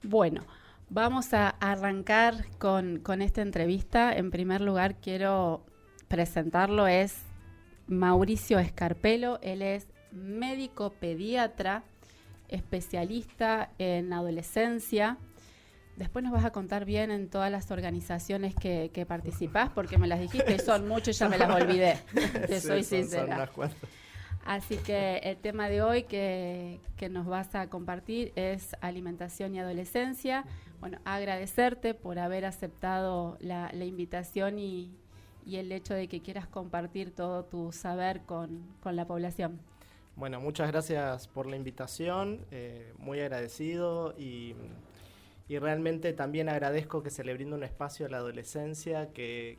Bueno, vamos a arrancar con esta entrevista. En primer lugar, quiero presentarlo. Es Mauricio Escarpelo. Él es médico pediatra, especialista en adolescencia. Después nos vas a contar bien en todas las organizaciones que participás, porque me las dijiste y son muchas y ya me las olvidé. Te soy sincera. Son unas cuantas. Así que el tema de hoy que nos vas a compartir es alimentación y adolescencia. Bueno, agradecerte por haber aceptado la invitación y el hecho de que quieras compartir todo tu saber con la población. Bueno, muchas gracias por la invitación, muy agradecido y realmente también agradezco que se le brinde un espacio a la adolescencia, que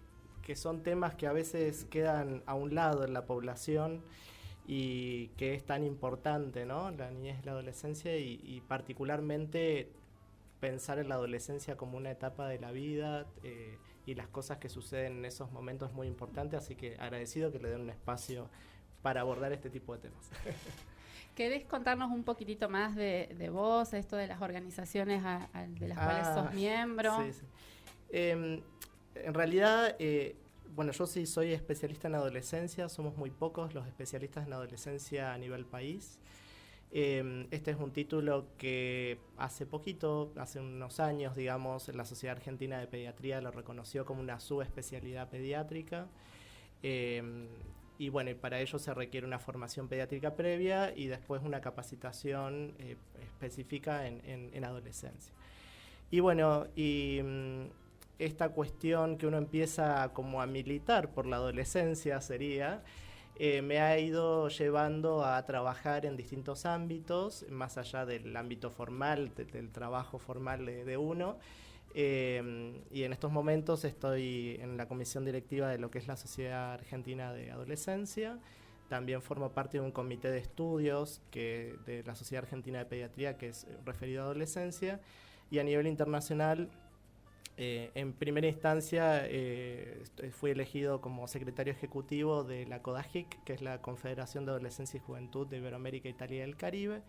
son temas que a veces quedan a un lado en la población y que es tan importante, ¿no? La niñez y la adolescencia y particularmente pensar en la adolescencia como una etapa de la vida y las cosas que suceden en esos momentos es muy importante, así que agradecido que le den un espacio para abordar este tipo de temas. ¿Querés contarnos un poquitito más de vos, esto de las organizaciones de las cuales sos miembro? Sí. En realidad, bueno, yo sí soy especialista en adolescencia, somos muy pocos los especialistas en adolescencia a nivel país. Este es un título que hace poquito, hace unos años, digamos, la Sociedad Argentina de Pediatría lo reconoció como una subespecialidad pediátrica. Y bueno, para ello se requiere una formación pediátrica previa y después una capacitación específica en adolescencia. Y bueno, esta cuestión que uno empieza como a militar por la adolescencia sería, me ha ido llevando a trabajar en distintos ámbitos, más allá del ámbito formal, del trabajo formal de uno. Y en estos momentos estoy en la comisión directiva de lo que es la Sociedad Argentina de Adolescencia. También formo parte de un comité de estudios de la Sociedad Argentina de Pediatría, que es referido a adolescencia. Y a nivel internacional, en primera instancia, fui elegido como secretario ejecutivo de la CODAJIC, que es la Confederación de Adolescencia y Juventud de Iberoamérica, Italia y el Caribe.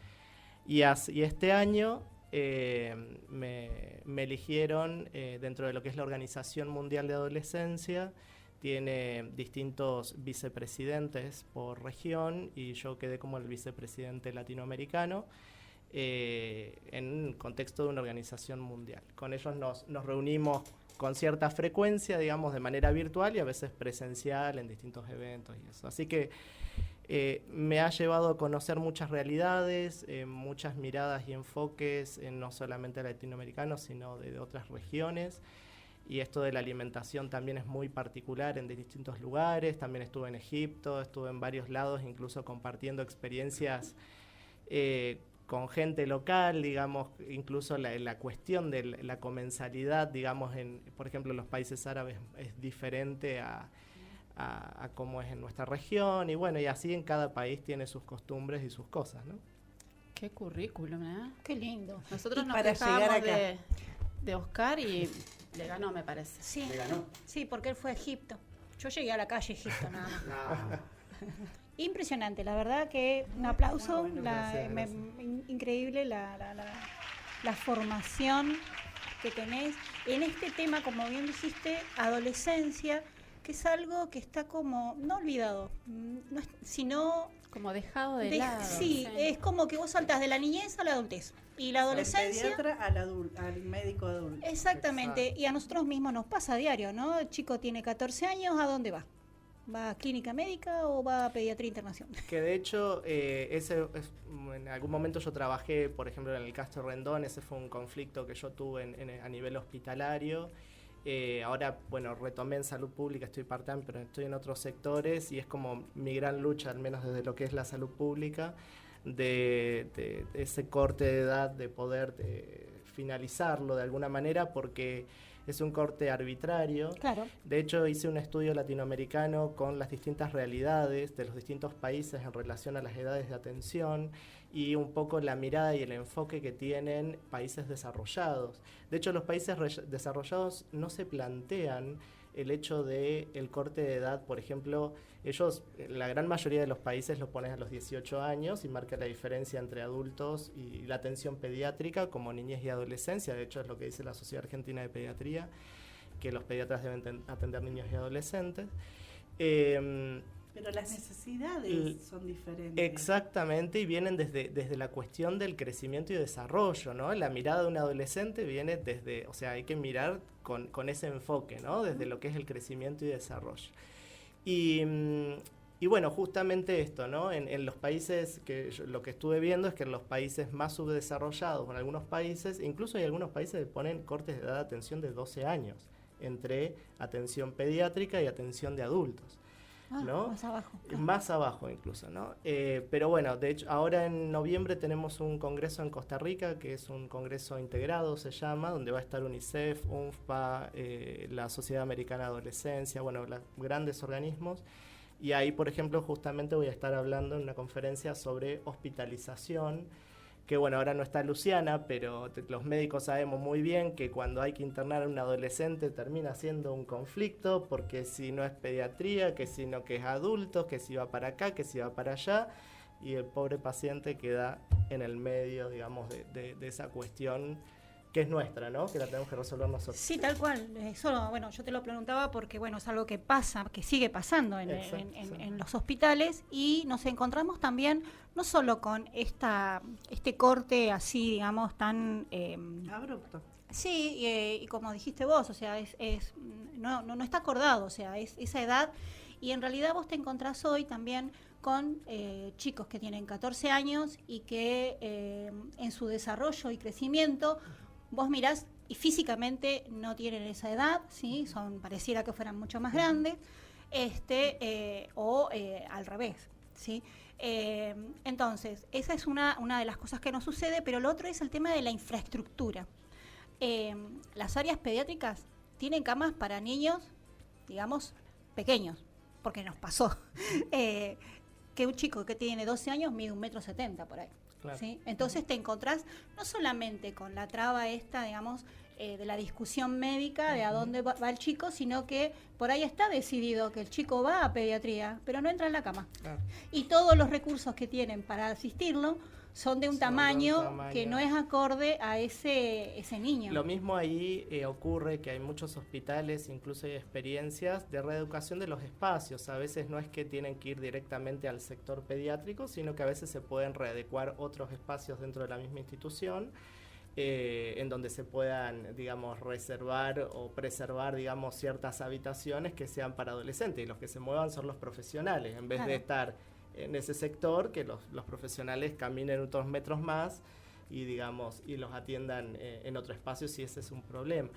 Y este año me eligieron dentro de lo que es la Organización Mundial de Adolescencia. Tiene distintos vicepresidentes por región y yo quedé como el vicepresidente latinoamericano en un contexto de una organización mundial. Con ellos nos reunimos con cierta frecuencia, digamos, de manera virtual y a veces presencial en distintos eventos y eso. Así que me ha llevado a conocer muchas realidades, muchas miradas y enfoques, no solamente latinoamericanos, sino de otras regiones. Y esto de la alimentación también es muy particular en distintos lugares. También estuve en Egipto, estuve en varios lados, incluso compartiendo experiencias con gente local, digamos, incluso la cuestión de la comensalidad, digamos, por ejemplo, en los países árabes es diferente a cómo es en nuestra región, y bueno, y así en cada país tiene sus costumbres y sus cosas, ¿no? Qué currículum, ¿eh? Qué lindo. Nosotros nos para llegar quejábamos acá de Oscar y le ganó, me parece. Sí, ¿Le ganó? sí, porque él fue a Egipto. Yo llegué a la calle Egipto nada más. No. Impresionante, la verdad que un aplauso, Bueno, gracias. Increíble la formación que tenés en este tema, como bien dijiste, adolescencia, que es algo que está como, no olvidado, sino Como dejado de lado. sí, es como que vos saltás de la niñez a la adultez. Y la adolescencia... Del pediatra al médico adulto. Exactamente, Exacto. y a nosotros mismos nos pasa a diario, ¿no? El chico tiene 14 años, ¿a dónde va? ¿Va a clínica médica o va a pediatría internacional? Que de hecho, en algún momento yo trabajé, por ejemplo, en el Castro Rendón, ese fue un conflicto que yo tuve a nivel hospitalario. Ahora, bueno, retomé en salud pública, estoy part-time, pero estoy en otros sectores y es como mi gran lucha, al menos desde lo que es la salud pública, de ese corte de edad, de poder finalizarlo de alguna manera, porque es un corte arbitrario. Claro. De hecho, hice un estudio latinoamericano con las distintas realidades de los distintos países en relación a las edades de atención y un poco la mirada y el enfoque que tienen países desarrollados. De hecho, los países desarrollados no se plantean el hecho de el corte de edad, por ejemplo, ellos, la gran mayoría de los países lo ponen a los 18 años y marca la diferencia entre adultos y la atención pediátrica como niñez y adolescencia. De hecho, es lo que dice la Sociedad Argentina de Pediatría, que los pediatras deben atender niños y adolescentes. Pero las necesidades son diferentes. Exactamente, y vienen desde la cuestión del crecimiento y desarrollo, ¿no? La mirada de un adolescente viene desde, o sea, hay que mirar con ese enfoque, ¿no? Desde lo que es el crecimiento y desarrollo. Y bueno, justamente esto, ¿no? En los países, lo que estuve viendo es que en los países más subdesarrollados, en algunos países, incluso hay algunos países que ponen cortes de edad de atención de 12 años, entre atención pediátrica y atención de adultos. ¿No? Más abajo. Más abajo incluso, ¿no? Pero bueno, de hecho, ahora en noviembre tenemos un congreso en Costa Rica, que es un congreso integrado, se llama, donde va a estar UNICEF, UNFPA, la Sociedad Americana de Adolescencia, bueno, grandes organismos. Y ahí, por ejemplo, justamente voy a estar hablando en una conferencia sobre hospitalización, que bueno, ahora no está Luciana, pero los médicos sabemos muy bien que cuando hay que internar a un adolescente termina siendo un conflicto, porque si no es pediatría, que si no que es adultos, que si va para acá, que si va para allá, y el pobre paciente queda en el medio, digamos, de esa cuestión que es nuestra, ¿no? Que la tenemos que resolver nosotros. Sí, tal cual. Eso, bueno, yo te lo preguntaba porque, bueno, es algo que pasa, que sigue pasando en los hospitales, y nos encontramos también no solo con este corte así, digamos, tan abrupto. Sí, y como dijiste vos, o sea, no está acordado, o sea, es esa edad, y en realidad vos te encontrás hoy también con chicos que tienen 14 años y que en su desarrollo y crecimiento vos mirás y físicamente no tienen esa edad, ¿sí? Pareciera que fueran mucho más grandes, o al revés, ¿sí? Entonces, esa es una de las cosas que nos sucede, pero lo otro es el tema de la infraestructura. Las áreas pediátricas tienen camas para niños, digamos, pequeños, porque nos pasó que un chico que tiene 12 años mide 1,70 m por ahí. Claro. ¿Sí? Entonces te encontrás no solamente con la traba esta, digamos, de la discusión médica de a dónde va el chico, sino que por ahí está decidido que el chico va a pediatría, pero no entra en la cama. Claro. Y todos los recursos que tienen para asistirlo son de un tamaño que no es acorde a ese niño. Lo mismo ahí ocurre que hay muchos hospitales, incluso hay experiencias de reeducación de los espacios. A veces no es que tienen que ir directamente al sector pediátrico, sino que a veces se pueden readecuar otros espacios dentro de la misma institución, en donde se puedan, digamos, reservar o preservar, digamos, ciertas habitaciones que sean para adolescentes, y los que se muevan son los profesionales, en vez de estar en ese sector, que los profesionales caminen otros metros más y, digamos, y los atiendan en otro espacio si ese es un problema.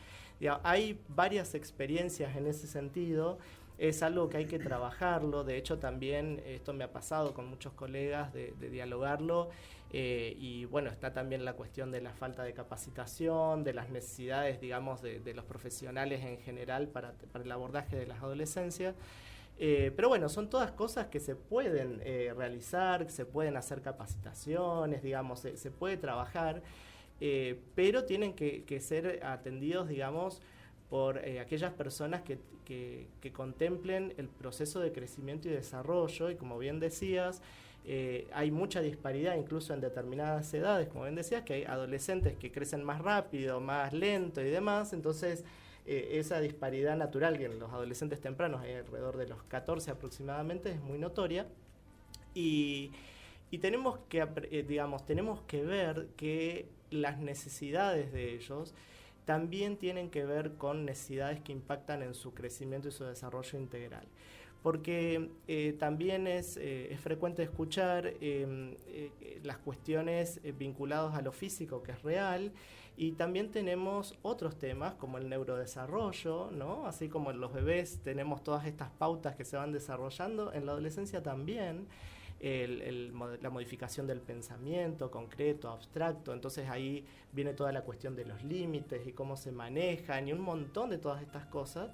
Hay varias experiencias en ese sentido, es algo que hay que trabajarlo. De hecho, también esto me ha pasado con muchos colegas de dialogarlo, y bueno, está también la cuestión de la falta de capacitación, de las necesidades, digamos, de los profesionales en general para el abordaje de las adolescencias. Pero bueno, son todas cosas que se pueden realizar, que se pueden hacer capacitaciones, digamos, se puede trabajar, pero tienen que ser atendidos, digamos, por aquellas personas que contemplen el proceso de crecimiento y desarrollo, y como bien decías, hay mucha disparidad incluso en determinadas edades, como bien decías, que hay adolescentes que crecen más rápido, más lento y demás, entonces esa disparidad natural que en los adolescentes tempranos, alrededor de los 14 aproximadamente, es muy notoria, y tenemos que, tenemos que ver que las necesidades de ellos también tienen que ver con necesidades que impactan en su crecimiento y su desarrollo integral. Porque también es frecuente escuchar las cuestiones vinculadas a lo físico, que es real, y también tenemos otros temas como el neurodesarrollo, ¿no? Así como en los bebés tenemos todas estas pautas que se van desarrollando, en la adolescencia también. La modificación del pensamiento concreto, abstracto, entonces ahí viene toda la cuestión de los límites y cómo se manejan y un montón de todas estas cosas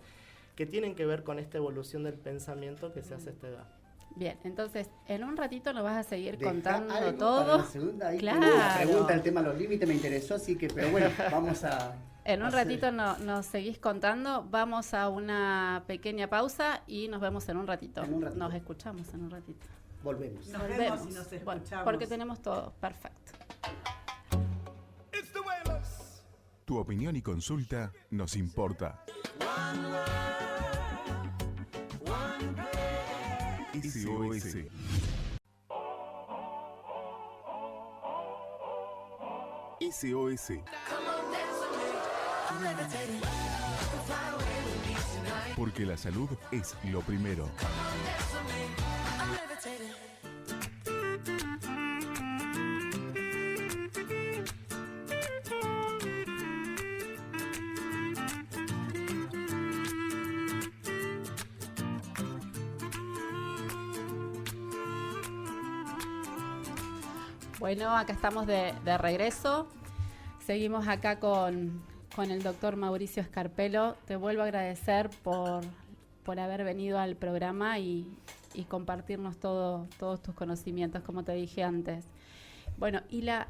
que tienen que ver con esta evolución del pensamiento que se hace a esta edad. Bien, entonces en un ratito nos vas a seguir Dejá contando algo todo. para la segunda. Ahí Claro. tengo una pregunta, el tema de los límites me interesó, así que, pero bueno, vamos a... En un hacer- ratito nos seguís contando. Vamos a una pequeña pausa y nos vemos en un ratito. En un ratito. Nos escuchamos en un ratito. Volvemos. Nos vemos y nos Bueno, escuchamos. porque tenemos todo. Perfecto. Tu opinión y consulta nos importa. SOS. SOS. Porque la salud es lo primero. Bueno, acá estamos de regreso. Seguimos acá con el doctor Mauricio Scarpello. Te vuelvo a agradecer por haber venido al programa y compartirnos todos tus conocimientos, como te dije antes. Bueno,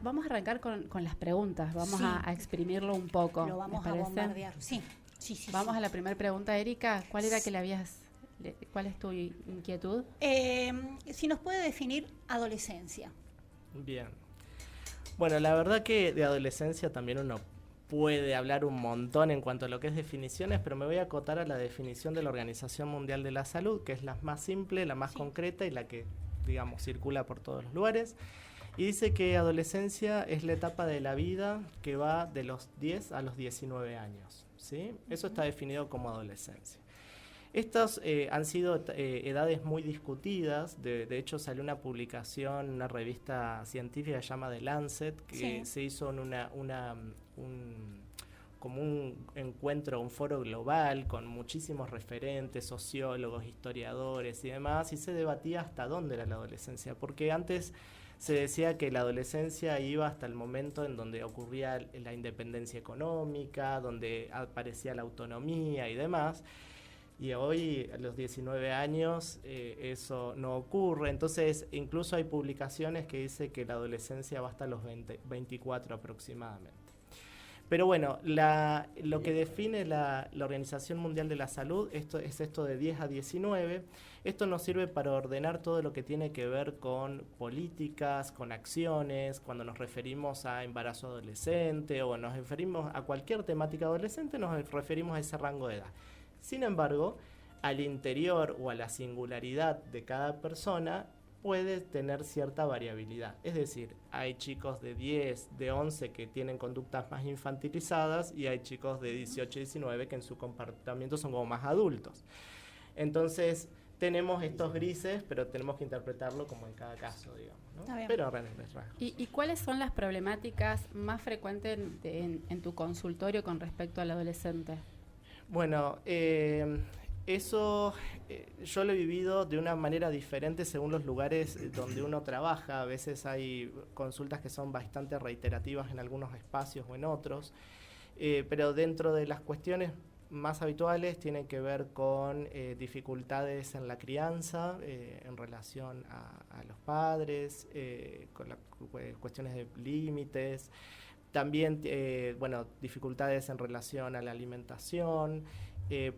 vamos a arrancar con las preguntas. Vamos Sí. a exprimirlo un poco. Lo vamos ¿les a parece? bombardear. Sí, sí, sí. Vamos sí. a la primera pregunta, Erika. ¿Cuál era que cuál es tu inquietud? Si nos puede definir adolescencia. Bien. Bueno, la verdad que de adolescencia también uno puede hablar un montón en cuanto a lo que es definiciones, pero me voy a acotar a la definición de la Organización Mundial de la Salud, que es la más simple, la más concreta y la que, digamos, circula por todos los lugares. Y dice que adolescencia es la etapa de la vida que va de los 10 a los 19 años, ¿sí? Eso está definido como adolescencia. Estas han sido edades muy discutidas. De hecho, salió una publicación, una revista científica que se llama The Lancet, que se hizo en como un encuentro, un foro global con muchísimos referentes, sociólogos, historiadores y demás, y se debatía hasta dónde era la adolescencia, porque antes se decía que la adolescencia iba hasta el momento en donde ocurría la independencia económica, donde aparecía la autonomía y demás. Y hoy, a los 19 años, eso no ocurre. Entonces, incluso hay publicaciones que dicen que la adolescencia va hasta los 24 aproximadamente. Pero bueno, lo que define la Organización Mundial de la Salud es esto de 10 a 19. Esto nos sirve para ordenar todo lo que tiene que ver con políticas, con acciones. Cuando nos referimos a embarazo adolescente o nos referimos a cualquier temática adolescente, nos referimos a ese rango de edad. Sin embargo, al interior o a la singularidad de cada persona puede tener cierta variabilidad. Es decir, hay chicos de 10, de 11 que tienen conductas más infantilizadas y hay chicos de 18 y 19 que en su comportamiento son como más adultos. Entonces, tenemos estos grises, pero tenemos que interpretarlo como en cada caso, digamos, ¿no? Está bien. Pero a grandes rasgos. ¿Y cuáles son las problemáticas más frecuentes en tu consultorio con respecto al adolescente? Bueno, eso yo lo he vivido de una manera diferente según los lugares donde uno trabaja. A veces hay consultas que son bastante reiterativas en algunos espacios o en otros, pero dentro de las cuestiones más habituales tienen que ver con dificultades en la crianza en relación a los padres, con cuestiones de límites. También, dificultades en relación a la alimentación,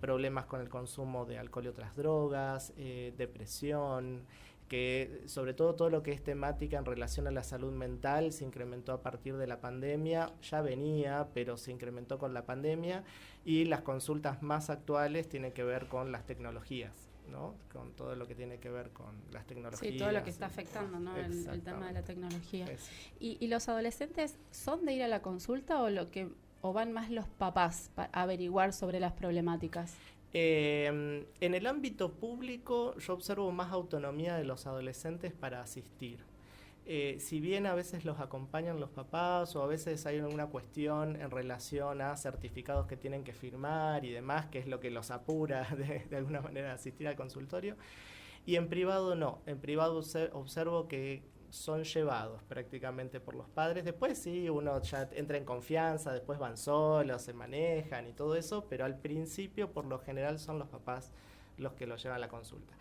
problemas con el consumo de alcohol y otras drogas, depresión, que sobre todo lo que es temática en relación a la salud mental se incrementó a partir de la pandemia, ya venía, pero se incrementó con la pandemia, y las consultas más actuales tienen que ver con las tecnologías, ¿no? Con todo lo que tiene que ver con las tecnologías. Sí, todo lo que está afectando, ¿no? El tema de la tecnología. ¿Y los adolescentes son de ir a la consulta o van más los papás para averiguar sobre las problemáticas? En el ámbito público yo observo más autonomía de los adolescentes para asistir. Si bien a veces los acompañan los papás o a veces hay alguna cuestión en relación a certificados que tienen que firmar y demás, que es lo que los apura de alguna manera a asistir al consultorio, y en privado no. En privado observo que son llevados prácticamente por los padres. Después sí, uno ya entra en confianza, después van solos, se manejan y todo eso, pero al principio por lo general son los papás los que los llevan a la consulta.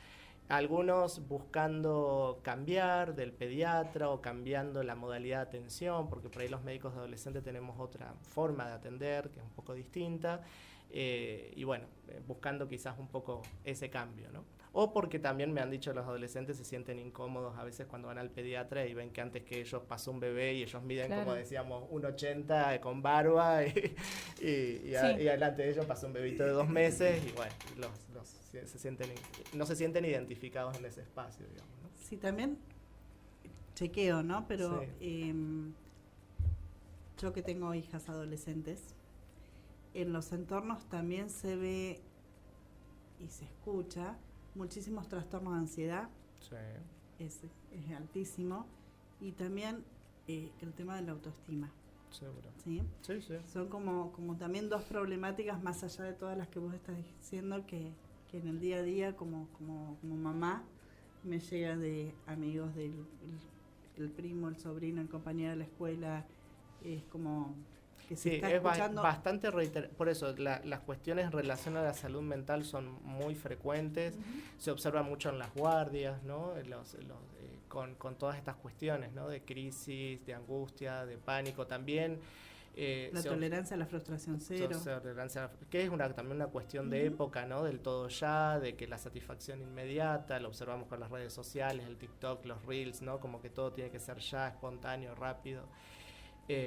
Algunos buscando cambiar del pediatra o cambiando la modalidad de atención, porque por ahí los médicos de adolescentes tenemos otra forma de atender que es un poco distinta, y bueno, buscando quizás un poco ese cambio, ¿no? O porque también me han dicho los adolescentes se sienten incómodos a veces cuando van al pediatra y ven que antes que ellos pasó un bebé y ellos miden, como decíamos, 1,80 con barba y adelante de ellos pasó un bebito de 2 meses y bueno, no se sienten identificados en ese espacio, digamos, ¿no? Sí, también chequeo, ¿no? Pero yo que tengo hijas adolescentes, en los entornos también se ve y se escucha muchísimos trastornos de ansiedad, es altísimo, y también el tema de la autoestima. Seguro. ¿Sí? Sí, sí. Son como también dos problemáticas más allá de todas las que vos estás diciendo que en el día a día como mamá me llega de amigos del el primo, el sobrino, el compañero de la escuela, es como que se está escuchando. Bastante por eso las cuestiones en relación a la salud mental son muy frecuentes, se observa mucho en las guardias, ¿no? Con todas estas cuestiones, ¿no? De crisis, de angustia, de pánico también. La tolerancia a la frustración cero. Que es también una cuestión de época, ¿no? Del todo ya, de que la satisfacción inmediata, lo observamos con las redes sociales, el TikTok, los Reels, ¿no? Como que todo tiene que ser ya, espontáneo, rápido.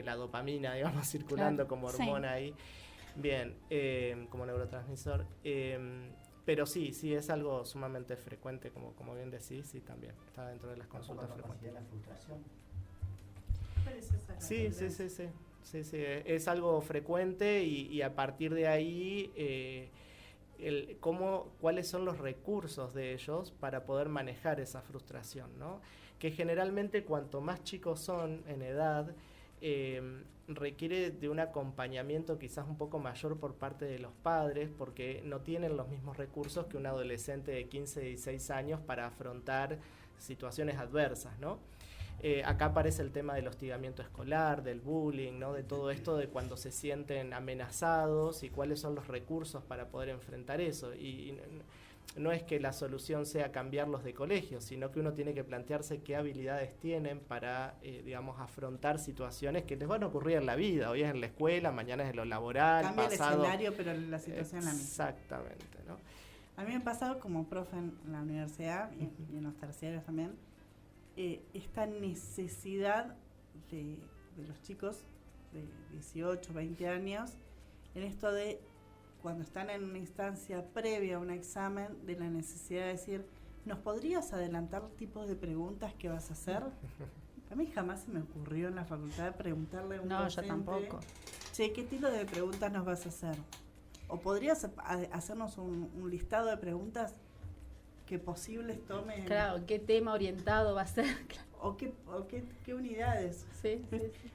La dopamina, digamos, circulando como hormona ahí. Bien, como neurotransmisor. Pero sí, es algo sumamente frecuente, como bien decís, y también está dentro de las consultas frecuentes. La frustración. Sí, es algo frecuente y a partir de ahí cuáles son los recursos de ellos para poder manejar esa frustración, ¿no? Que generalmente cuanto más chicos son en edad, requiere de un acompañamiento quizás un poco mayor por parte de los padres porque no tienen los mismos recursos que un adolescente de 15, 16 años para afrontar situaciones adversas, ¿no? Acá aparece el tema del hostigamiento escolar, del bullying, ¿no? De todo esto de cuando se sienten amenazados y cuáles son los recursos para poder enfrentar eso. Y no es que la solución sea cambiarlos de colegio, sino que uno tiene que plantearse qué habilidades tienen para, digamos, afrontar situaciones que les van a ocurrir en la vida. Hoy es en la escuela, mañana es en lo laboral, cambia pasado, el escenario, pero la situación es la misma. Exactamente, ¿no? A mí me ha pasado como profe en la universidad y en los terciarios también, esta necesidad de los chicos de 18, 20 años, en esto de cuando están en una instancia previa a un examen, de la necesidad de decir, ¿nos podrías adelantar tipos de preguntas que vas a hacer? A mí jamás se me ocurrió en la facultad de preguntarle a un docente, yo tampoco. Che, ¿qué tipo de preguntas nos vas a hacer? ¿O podrías hacernos un listado de preguntas que posibles tomen? Claro, ¿qué tema orientado va a ser? ¿O qué unidades? Sí.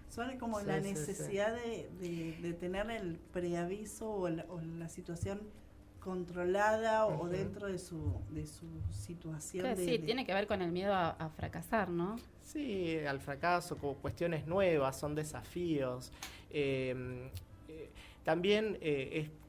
Son como la necesidad de tener el preaviso o la situación controlada o dentro de su situación. Claro, tiene que ver con el miedo a fracasar, ¿no? Sí, al fracaso, como cuestiones nuevas, son desafíos. También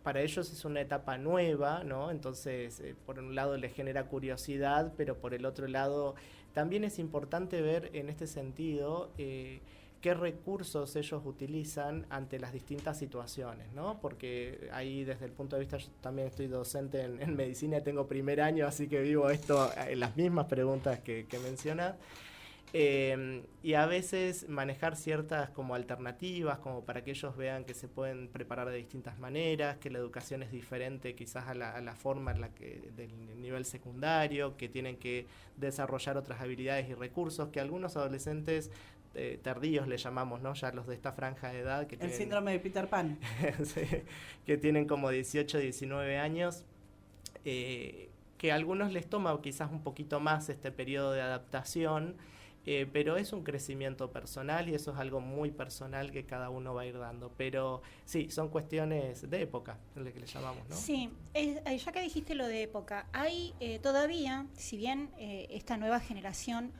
para ellos es una etapa nueva, ¿no? Entonces, por un lado les genera curiosidad, pero por el otro lado también es importante ver en este sentido qué recursos ellos utilizan ante las distintas situaciones, ¿no? Porque ahí desde el punto de vista, yo también estoy docente en medicina y tengo primer año, así que vivo esto, las mismas preguntas que mencionas. Y a veces manejar ciertas como alternativas, como para que ellos vean que se pueden preparar de distintas maneras, que la educación es diferente quizás a la forma en la que del nivel secundario, que tienen que desarrollar otras habilidades y recursos, que algunos adolescentes tardíos le llamamos, ¿no? Ya los de esta franja de edad que tienen, síndrome de Peter Pan. Sí, que tienen como 18, 19 años, que a algunos les toma quizás un poquito más este periodo de adaptación. Pero es un crecimiento personal y eso es algo muy personal que cada uno va a ir dando. Pero sí, son cuestiones de época, lo que le llamamos, ¿no? Sí, ya que dijiste lo de época, hay todavía, si bien esta nueva generación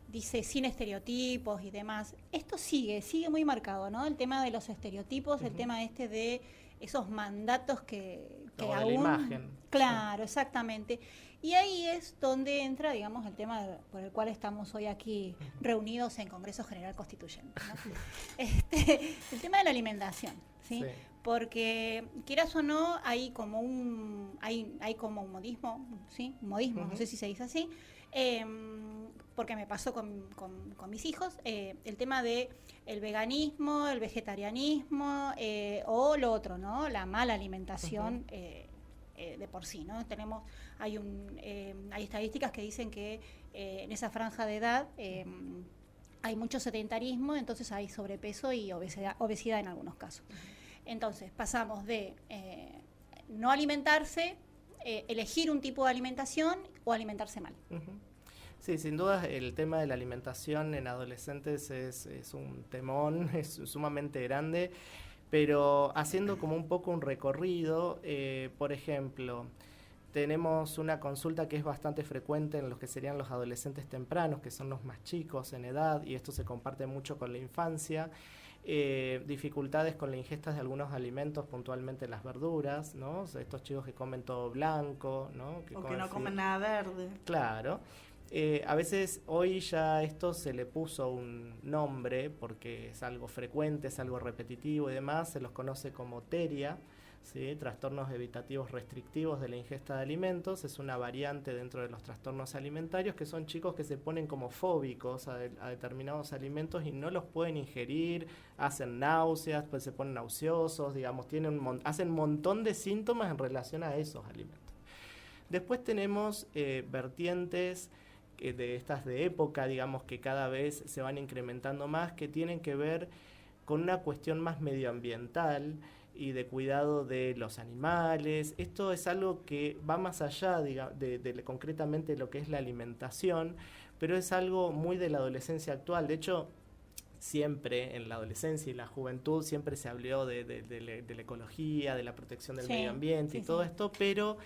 dice sin estereotipos y demás, esto sigue muy marcado, ¿no? El tema de los estereotipos, el tema de esos mandatos que como aún... de la imagen. Claro, exactamente. Y ahí es donde entra, digamos, el tema por el cual estamos hoy aquí reunidos en Congreso General Constituyente, ¿no? El tema de la alimentación, ¿sí? Sí. Porque, quieras o no, hay como un modismo, ¿sí? Un modismo, no sé si se dice así, porque me pasó con mis hijos, el tema de el veganismo, el vegetarianismo, o lo otro, ¿no? La mala alimentación, de por sí, ¿no? Hay estadísticas que dicen que en esa franja de edad hay mucho sedentarismo, entonces hay sobrepeso y obesidad en algunos casos. Entonces pasamos de no alimentarse, elegir un tipo de alimentación o alimentarse mal. Sí, sin duda el tema de la alimentación en adolescentes es un temón, es sumamente grande. Pero haciendo como un poco un recorrido, por ejemplo, tenemos una consulta que es bastante frecuente en los que serían los adolescentes tempranos, que son los más chicos en edad, y esto se comparte mucho con la infancia. Dificultades con la ingesta de algunos alimentos, puntualmente las verduras, ¿no? O sea, estos chicos que comen todo blanco, ¿no? O que no comen nada verde. Claro. A veces hoy ya esto se le puso un nombre porque es algo frecuente, es algo repetitivo y demás, se los conoce como TERIA, ¿sí? Trastornos evitativos restrictivos de la ingesta de alimentos. Es una variante dentro de los trastornos alimentarios, que son chicos que se ponen como fóbicos a determinados alimentos y no los pueden ingerir, hacen náuseas, pues se ponen nauseosos, digamos, hacen un montón de síntomas en relación a esos alimentos. Después tenemos vertientes de estas de época, digamos, que cada vez se van incrementando más, que tienen que ver con una cuestión más medioambiental y de cuidado de los animales. Esto es algo que va más allá de concretamente lo que es la alimentación, pero es algo muy de la adolescencia actual. De hecho, siempre en la adolescencia y la juventud siempre se habló de la ecología, de la protección del medio ambiente y todo esto, pero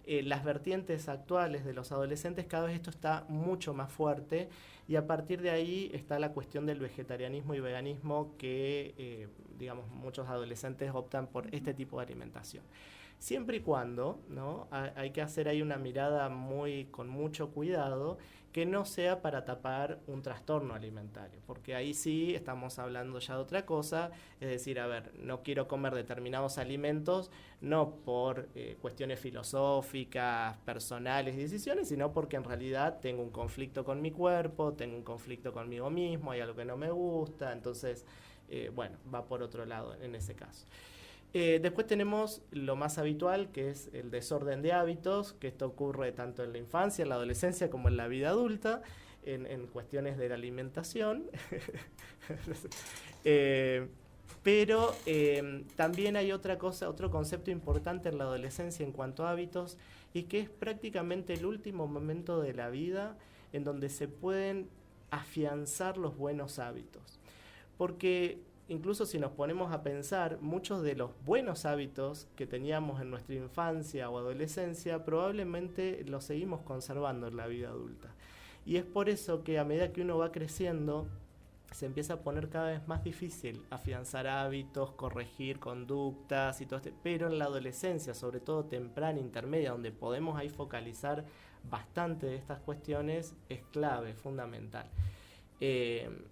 las vertientes actuales de los adolescentes, cada vez esto está mucho más fuerte, y a partir de ahí está la cuestión del vegetarianismo y veganismo, que digamos, muchos adolescentes optan por este tipo de alimentación. Siempre y cuando, ¿no? Hay que hacer ahí una mirada con mucho cuidado, que no sea para tapar un trastorno alimentario, porque ahí sí estamos hablando ya de otra cosa. Es decir, a ver, no quiero comer determinados alimentos, no por cuestiones filosóficas, personales, decisiones, sino porque en realidad tengo un conflicto con mi cuerpo, tengo un conflicto conmigo mismo, hay algo que no me gusta, entonces, bueno, va por otro lado en ese caso. Después tenemos lo más habitual, que es el desorden de hábitos, que esto ocurre tanto en la infancia, en la adolescencia, como en la vida adulta, en cuestiones de la alimentación. Pero también hay otra cosa, otro concepto importante en la adolescencia en cuanto a hábitos, y que es prácticamente el último momento de la vida en donde se pueden afianzar los buenos hábitos. Porque incluso si nos ponemos a pensar, muchos de los buenos hábitos que teníamos en nuestra infancia o adolescencia probablemente los seguimos conservando en la vida adulta. Y es por eso que a medida que uno va creciendo, se empieza a poner cada vez más difícil afianzar hábitos, corregir conductas y todo esto. Pero en la adolescencia, sobre todo temprana, intermedia, donde podemos ahí focalizar bastante de estas cuestiones, es clave, fundamental.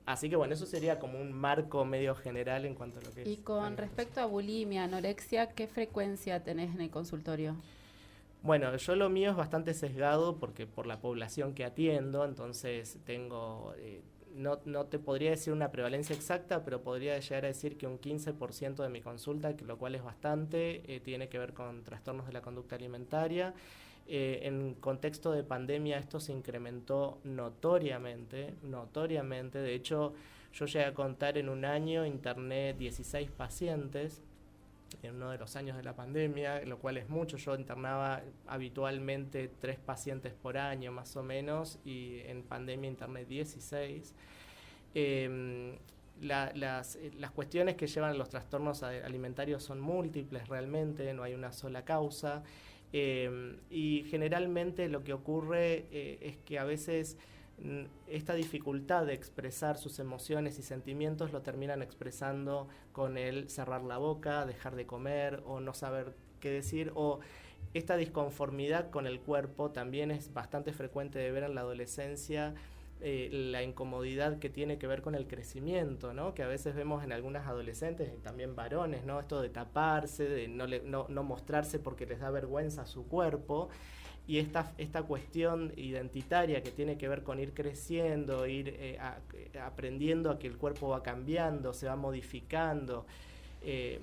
Así que bueno, eso sería como un marco medio general en cuanto a lo que es. Y con respecto a bulimia, anorexia, ¿qué frecuencia tenés en el consultorio? Bueno, yo lo mío es bastante sesgado porque por la población que atiendo, entonces tengo, no te podría decir una prevalencia exacta, pero podría llegar a decir que un 15% de mi consulta, lo cual es bastante, tiene que ver con trastornos de la conducta alimentaria. En contexto de pandemia esto se incrementó notoriamente. De hecho, yo llegué a contar en un año, interné 16 pacientes en uno de los años de la pandemia, lo cual es mucho. Yo internaba habitualmente 3 pacientes por año más o menos, y en pandemia interné 16. Las cuestiones que llevan a los trastornos alimentarios son múltiples realmente, no hay una sola causa. Y generalmente lo que ocurre es que a veces esta dificultad de expresar sus emociones y sentimientos lo terminan expresando con el cerrar la boca, dejar de comer o no saber qué decir, o esta disconformidad con el cuerpo también es bastante frecuente de ver en la adolescencia. La incomodidad que tiene que ver con el crecimiento, ¿no? Que a veces vemos en algunas adolescentes y también varones, ¿no? Esto de taparse, de no mostrarse porque les da vergüenza su cuerpo, y esta cuestión identitaria que tiene que ver con ir creciendo, ir aprendiendo a que el cuerpo va cambiando, se va modificando,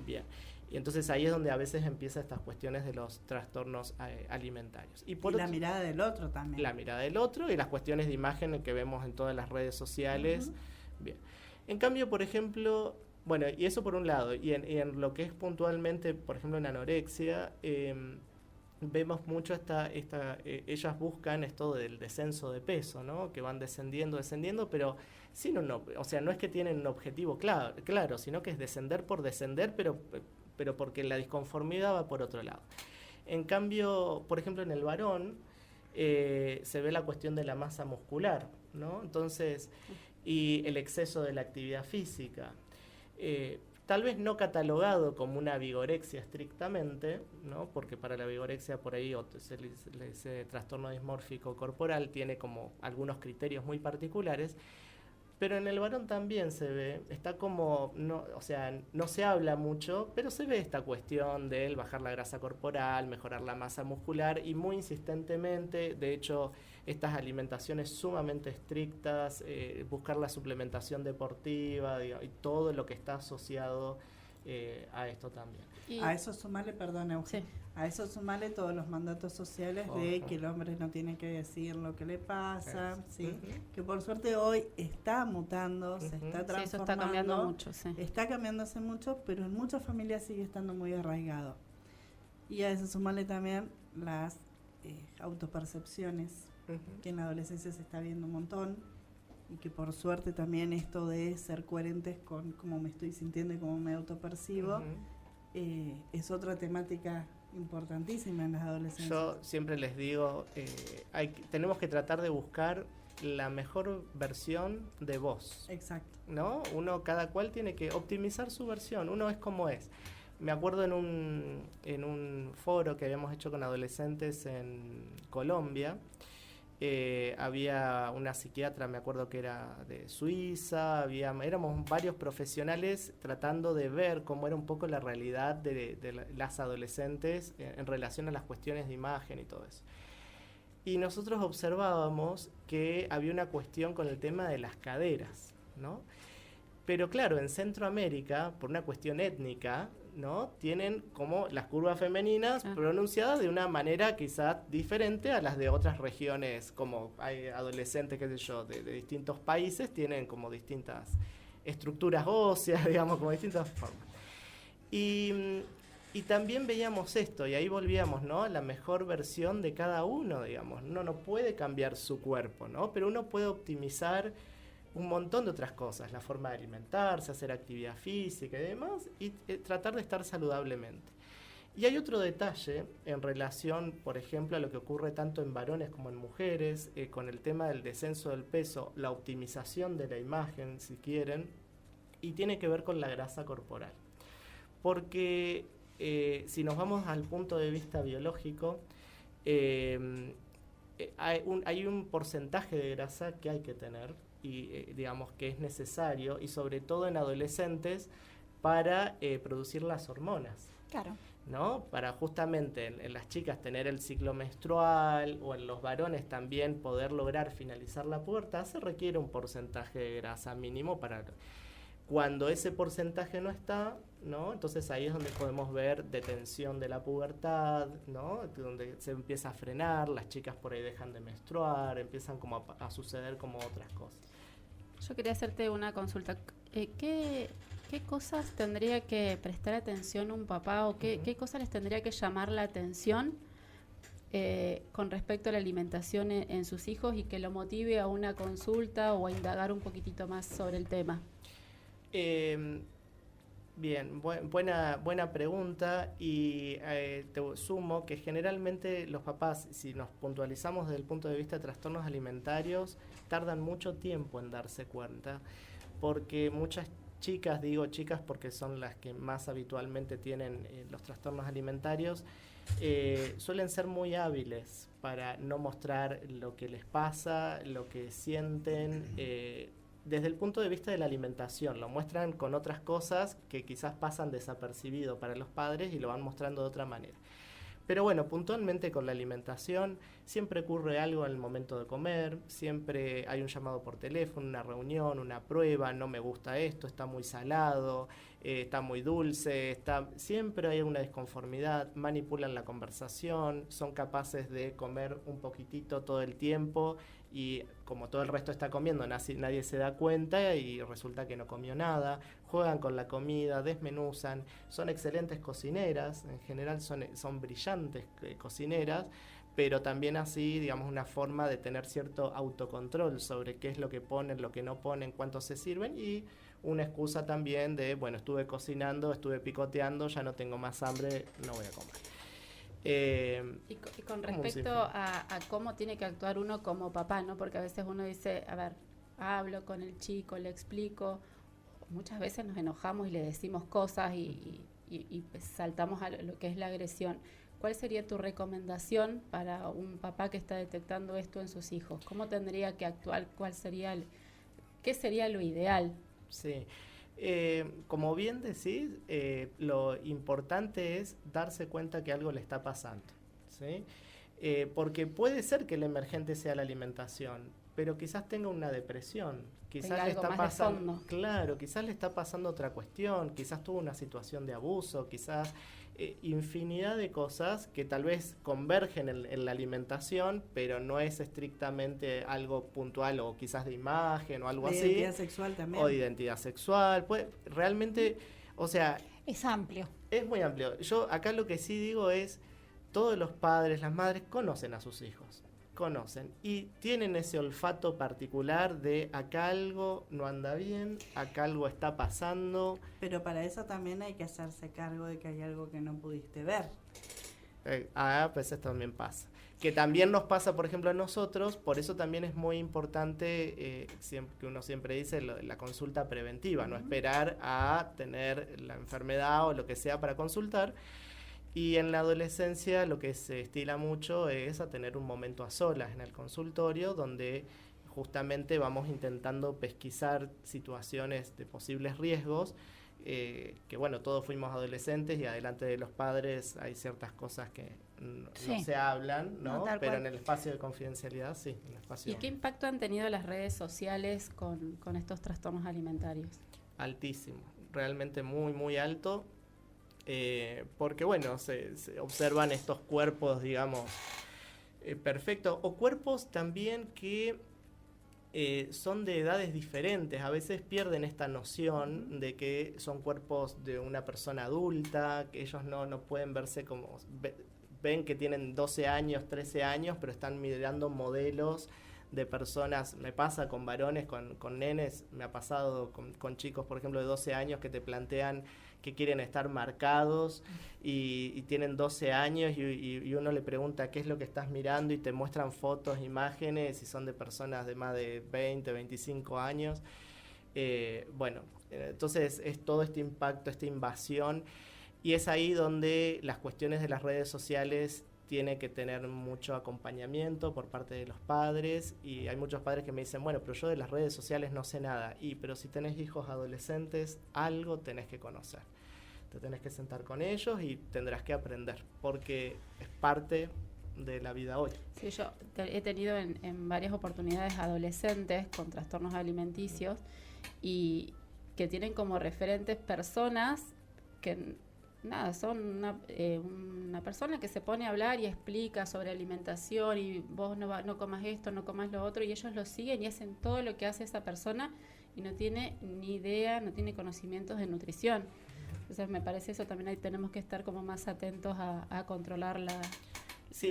bien. Y entonces ahí es donde a veces empiezan estas cuestiones de los trastornos alimentarios. Y la mirada del otro también. La mirada del otro y las cuestiones de imagen que vemos en todas las redes sociales. Bien. En cambio, por ejemplo, bueno, y eso por un lado, y en lo que es puntualmente, por ejemplo, en anorexia, vemos mucho ellas buscan esto del descenso de peso, ¿no? Que van descendiendo, pero o sea, no es que tienen un objetivo claro, sino que es descender por descender, pero porque la disconformidad va por otro lado. En cambio, por ejemplo, en el varón se ve la cuestión de la masa muscular, ¿no? Entonces, y el exceso de la actividad física. Tal vez no catalogado como una vigorexia estrictamente, ¿no? Porque para la vigorexia por ahí ese trastorno dismórfico corporal tiene como algunos criterios muy particulares, pero en el varón también se ve, está como, o sea, no se habla mucho, pero se ve esta cuestión de bajar la grasa corporal, mejorar la masa muscular, y muy insistentemente, de hecho, estas alimentaciones sumamente estrictas, buscar la suplementación deportiva, y todo lo que está asociado a esto también. A eso sumarle, perdón, Eugenio, a eso sumarle todos los mandatos sociales de que el hombre no tiene que decir lo que le pasa, ¿sí? Que por suerte hoy está mutando, se está transformando. Sí, eso está cambiando mucho, sí. Está cambiándose mucho, pero en muchas familias sigue estando muy arraigado. Y a eso sumarle también las autopercepciones, que en la adolescencia se está viendo un montón, y que por suerte también esto de ser coherentes con cómo me estoy sintiendo y cómo me autopercibo, es otra temática importantísima en las adolescencias. Yo siempre les digo, tenemos que tratar de buscar la mejor versión de vos. Exacto. ¿No? Cada cual tiene que optimizar su versión, uno es como es. Me acuerdo en un foro que habíamos hecho con adolescentes en Colombia, había una psiquiatra, me acuerdo que era de Suiza, éramos varios profesionales tratando de ver cómo era un poco la realidad de las adolescentes en relación a las cuestiones de imagen y todo eso. Y nosotros observábamos que había una cuestión con el tema de las caderas, ¿no? Pero claro, en Centroamérica, por una cuestión étnica, ¿no? Tienen como las curvas femeninas pronunciadas de una manera quizás diferente a las de otras regiones, como hay adolescentes, qué sé yo, de distintos países, tienen como distintas estructuras óseas, digamos, como distintas formas. Y también veíamos esto, y ahí volvíamos, ¿no? La mejor versión de cada uno, digamos. Uno no puede cambiar su cuerpo, ¿no? Pero uno puede optimizar un montón de otras cosas, la forma de alimentarse, hacer actividad física y demás, y tratar de estar saludablemente. Y hay otro detalle en relación, por ejemplo, a lo que ocurre tanto en varones como en mujeres, con el tema del descenso del peso, la optimización de la imagen, si quieren, y tiene que ver con la grasa corporal. Porque si nos vamos al punto de vista biológico, hay un porcentaje de grasa que hay que tener, y digamos que es necesario, y sobre todo en adolescentes, para producir las hormonas. Claro. ¿No? Para justamente en las chicas tener el ciclo menstrual, o en los varones también poder lograr finalizar la pubertad, se requiere un porcentaje de grasa mínimo para... Cuando ese porcentaje no está, ¿no? Entonces ahí es donde podemos ver detención de la pubertad, ¿no? Donde se empieza a frenar, las chicas por ahí dejan de menstruar, empiezan como a suceder como otras cosas. Yo quería hacerte una consulta. ¿Qué cosas tendría que prestar atención un papá, o qué cosas les tendría que llamar la atención con respecto a la alimentación en sus hijos, y que lo motive a una consulta o a indagar un poquitito más sobre el tema? Bien, buena pregunta, y te sumo que generalmente los papás, si nos puntualizamos desde el punto de vista de trastornos alimentarios, tardan mucho tiempo en darse cuenta, porque muchas chicas, digo chicas porque son las que más habitualmente tienen los trastornos alimentarios, suelen ser muy hábiles para no mostrar lo que les pasa, lo que sienten, desde el punto de vista de la alimentación. Lo muestran con otras cosas que quizás pasan desapercibido para los padres y lo van mostrando de otra manera. Pero bueno, puntualmente con la alimentación siempre ocurre algo en el momento de comer, siempre hay un llamado por teléfono, una reunión, una prueba, no me gusta esto, está muy salado, está muy dulce, siempre hay una disconformidad, manipulan la conversación, son capaces de comer un poquitito todo el tiempo y como todo el resto está comiendo, nadie se da cuenta y resulta que no comió nada, juegan con la comida, desmenuzan, son excelentes cocineras, en general son brillantes cocineras, pero también así, digamos, una forma de tener cierto autocontrol sobre qué es lo que ponen, lo que no ponen, cuánto se sirven y una excusa también de, bueno, estuve cocinando, estuve picoteando, ya no tengo más hambre, no voy a comer. Y con respecto a cómo tiene que actuar uno como papá, ¿no? Porque a veces uno dice, a ver, hablo con el chico, le explico, muchas veces nos enojamos y le decimos cosas y saltamos a lo que es la agresión. ¿Cuál sería tu recomendación para un papá que está detectando esto en sus hijos? ¿Cómo tendría que actuar? ¿Qué sería lo ideal? Sí. Como bien decís, lo importante es darse cuenta que algo le está pasando, ¿sí? Porque puede ser que el emergente sea la alimentación, pero quizás tenga una depresión, quizás le está pasando, claro, quizás le está pasando otra cuestión, quizás tuvo una situación de abuso, quizás infinidad de cosas que tal vez convergen en la alimentación, pero no es estrictamente algo puntual o quizás de imagen o algo así. De identidad sexual también. O de identidad sexual. Pues, realmente, o sea... Es amplio. Es muy amplio. Yo acá lo que sí digo es, todos los padres, las madres conocen a sus hijos. Conocen y tienen ese olfato particular de acá algo no anda bien, acá algo está pasando. Pero para eso también hay que hacerse cargo de que hay algo que no pudiste ver. Pues eso también pasa. Que también nos pasa, por ejemplo, a nosotros, por eso también es muy importante, que uno siempre dice, la consulta preventiva, no esperar a tener la enfermedad o lo que sea para consultar. Y en la adolescencia lo que se estila mucho es a tener un momento a solas en el consultorio donde justamente vamos intentando pesquisar situaciones de posibles riesgos, que bueno, todos fuimos adolescentes y adelante de los padres hay ciertas cosas que no se hablan, ¿no? Pero en el espacio de confidencialidad sí. En el espacio. ¿Y qué impacto han tenido las redes sociales con estos trastornos alimentarios? Altísimo, realmente muy, muy alto. Porque bueno, se observan estos cuerpos, digamos, perfectos, o cuerpos también que son de edades diferentes, a veces pierden esta noción de que son cuerpos de una persona adulta, que ellos no pueden verse como, ven que tienen 12 años, 13 años, pero están mirando modelos de personas. Me pasa con varones, con nenes, me ha pasado con chicos, por ejemplo, de 12 años que te plantean que quieren estar marcados y tienen 12 años y uno le pregunta qué es lo que estás mirando y te muestran fotos, imágenes y son de personas de más de 20, 25 años. Entonces es todo este impacto, esta invasión y es ahí donde las cuestiones de las redes sociales tiene que tener mucho acompañamiento por parte de los padres y hay muchos padres que me dicen, bueno, pero yo de las redes sociales no sé nada. Pero si tenés hijos adolescentes, algo tenés que conocer. Te tenés que sentar con ellos y tendrás que aprender, porque es parte de la vida hoy. Sí, yo he tenido en varias oportunidades adolescentes con trastornos alimenticios y que tienen como referentes personas que... son una persona que se pone a hablar y explica sobre alimentación y vos no comas esto, no comas lo otro y ellos lo siguen y hacen todo lo que hace esa persona y no tiene ni idea, no tiene conocimientos de nutrición. Entonces me parece eso también ahí tenemos que estar como más atentos a controlar lo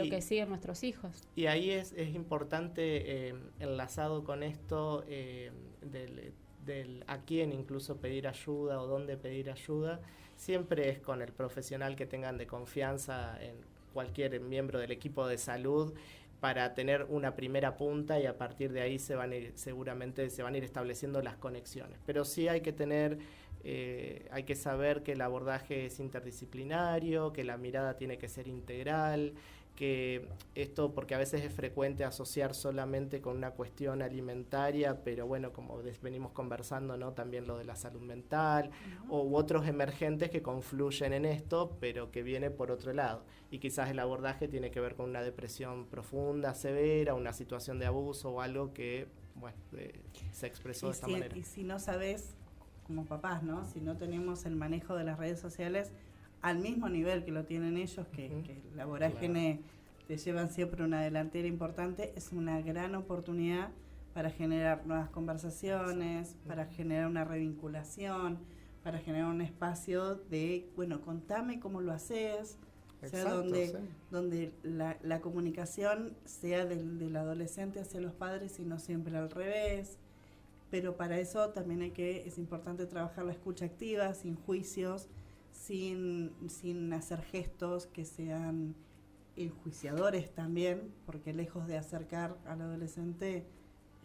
que siguen nuestros hijos. Y ahí es importante, enlazado con esto del a quién incluso pedir ayuda o dónde pedir ayuda, siempre es con el profesional que tengan de confianza en cualquier miembro del equipo de salud para tener una primera punta y a partir de ahí seguramente se van a ir estableciendo las conexiones. Pero sí hay que tener hay que saber que el abordaje es interdisciplinario, que la mirada tiene que ser integral, que esto, porque a veces es frecuente asociar solamente con una cuestión alimentaria, pero bueno, como venimos conversando, ¿no? También lo de la salud mental, u otros emergentes que confluyen en esto, pero que viene por otro lado. Y quizás el abordaje tiene que ver con una depresión profunda, severa, una situación de abuso o algo que, bueno, se expresó de esta manera. Y si no sabes, como papás, ¿no? Si no tenemos el manejo de las redes sociales al mismo nivel que lo tienen ellos, que la vorágine te llevan siempre una delantera importante, es una gran oportunidad para generar nuevas conversaciones, para generar una revinculación, para generar un espacio de, bueno, contame cómo lo haces, Exacto, o sea, donde la comunicación sea del adolescente hacia los padres y no siempre al revés. Pero para eso también es importante trabajar la escucha activa, sin juicios, sin hacer gestos que sean enjuiciadores también, porque lejos de acercar al adolescente,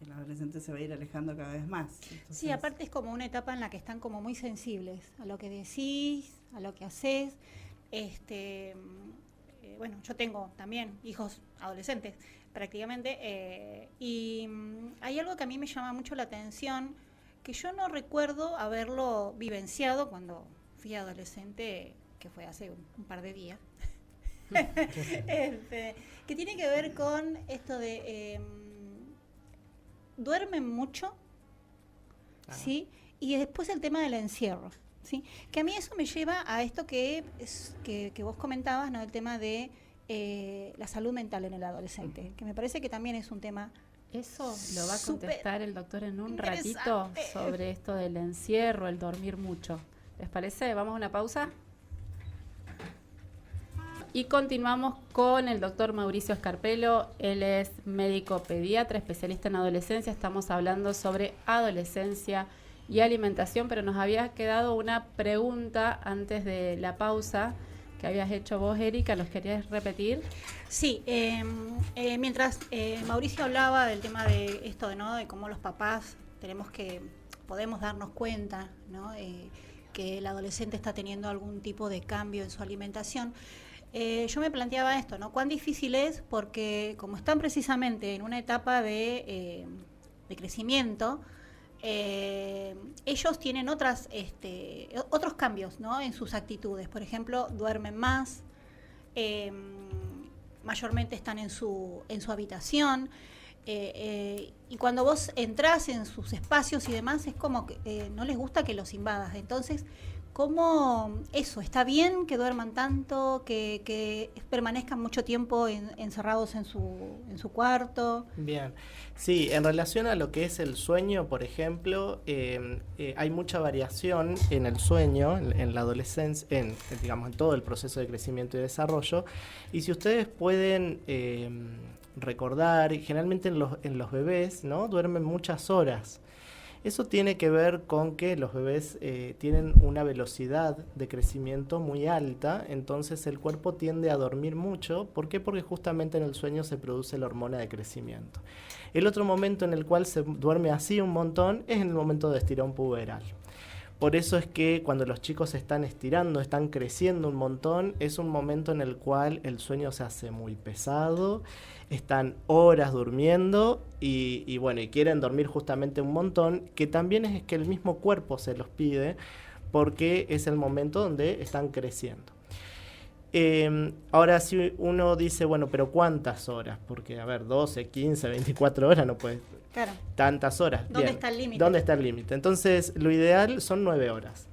el adolescente se va a ir alejando cada vez más. Entonces, sí, aparte es como una etapa en la que están como muy sensibles a lo que decís, a lo que haces. Bueno, yo tengo también hijos adolescentes prácticamente, y hay algo que a mí me llama mucho la atención, que yo no recuerdo haberlo vivenciado cuando fui adolescente, que fue hace un par de días, que tiene que ver con esto de duermen mucho, ¿sí? Y después el tema del encierro, ¿sí? Que a mí eso me lleva a esto que vos comentabas, ¿no? El tema de la salud mental en el adolescente, que me parece que también es un tema. Eso lo va a contestar el doctor en un ratito sobre esto del encierro, el dormir mucho. ¿Les parece? ¿Vamos a una pausa? Y continuamos con el doctor Mauricio Scarpello. Él es médico pediatra, especialista en adolescencia. Estamos hablando sobre adolescencia y alimentación, pero nos había quedado una pregunta antes de la pausa que habías hecho vos, Erika. ¿Los querías repetir? Sí, mientras Mauricio hablaba del tema de esto, ¿no? De cómo los papás podemos darnos cuenta, ¿no? Que el adolescente está teniendo algún tipo de cambio en su alimentación. Yo me planteaba esto, ¿no? Cuán difícil es, porque como están precisamente en una etapa de crecimiento, ellos tienen otros cambios, ¿no? En sus actitudes. Por ejemplo, duermen más, mayormente están en su habitación, y cuando vos entrás en sus espacios y demás, es como que no les gusta que los invadas. Entonces, ¿cómo eso? ¿Está bien que duerman tanto, que permanezcan mucho tiempo encerrados en su cuarto? Bien, sí, en relación a lo que es el sueño, por ejemplo, hay mucha variación en el sueño, en la adolescencia, digamos, en todo el proceso de crecimiento y desarrollo, y si ustedes pueden recordar, generalmente en los bebés, ¿no? Duermen muchas horas. Eso tiene que ver con que los bebés tienen una velocidad de crecimiento muy alta, entonces el cuerpo tiende a dormir mucho. ¿Por qué? Porque justamente en el sueño se produce la hormona de crecimiento. El otro momento en el cual se duerme así un montón es en el momento de estirón puberal. Por eso es que cuando los chicos se están estirando, están creciendo un montón, es un momento en el cual el sueño se hace muy pesado, están horas durmiendo y quieren dormir justamente un montón, que también es que el mismo cuerpo se los pide porque es el momento donde están creciendo. Ahora, si uno dice, bueno, pero ¿cuántas horas? Porque, 12, 15, 24 horas no puede... Claro. Tantas horas. ¿Dónde está el límite? ¿Dónde está el límite? Entonces, lo ideal son 9 horas.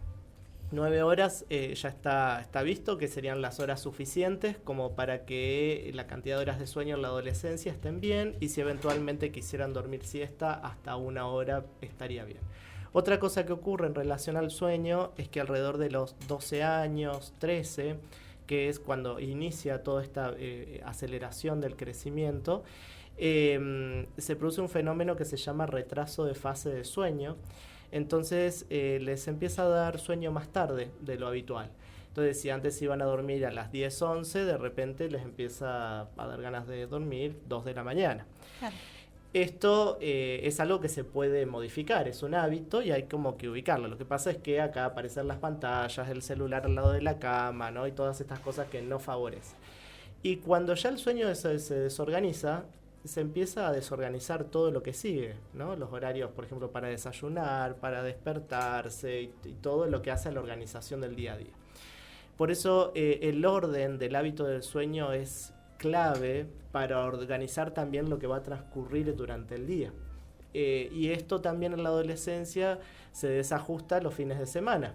9 horas ya está visto que serían las horas suficientes como para que la cantidad de horas de sueño en la adolescencia estén bien, y si eventualmente quisieran dormir siesta, hasta 1 hora estaría bien. Otra cosa que ocurre en relación al sueño es que alrededor de los 12 años, 13, que es cuando inicia toda esta aceleración del crecimiento, se produce un fenómeno que se llama retraso de fase de sueño. Entonces les empieza a dar sueño más tarde de lo habitual. Entonces, si antes iban a dormir a las 10, 11, de repente les empieza a dar ganas de dormir 2 de la mañana. Claro. Esto es algo que se puede modificar, es un hábito y hay como que ubicarlo. Lo que pasa es que acá aparecen las pantallas, el celular al lado de la cama, ¿no? Y todas estas cosas que no favorecen. Y cuando ya el sueño se desorganiza, se empieza a desorganizar todo lo que sigue, ¿no? Los horarios, por ejemplo, para desayunar, para despertarse y todo lo que hace a la organización del día a día. Por eso el orden del hábito del sueño es clave para organizar también lo que va a transcurrir durante el día. Y esto también en la adolescencia se desajusta los fines de semana,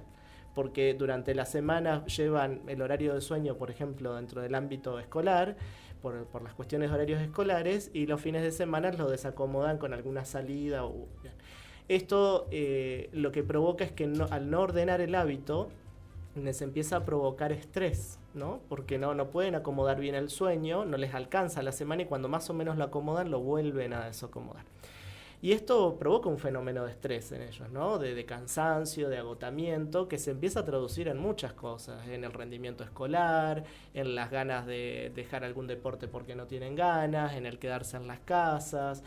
porque durante la semana llevan el horario de sueño, por ejemplo, dentro del ámbito escolar, por las cuestiones de horarios escolares, y los fines de semana lo desacomodan con alguna salida. Esto lo que provoca es que al no ordenar el hábito, les empieza a provocar estrés, ¿no? Porque no pueden acomodar bien el sueño, no les alcanza la semana y cuando más o menos lo acomodan, lo vuelven a desacomodar. Y esto provoca un fenómeno de estrés en ellos, ¿no? De cansancio, de agotamiento, que se empieza a traducir en muchas cosas, en el rendimiento escolar, en las ganas de dejar algún deporte porque no tienen ganas, en el quedarse en las casas,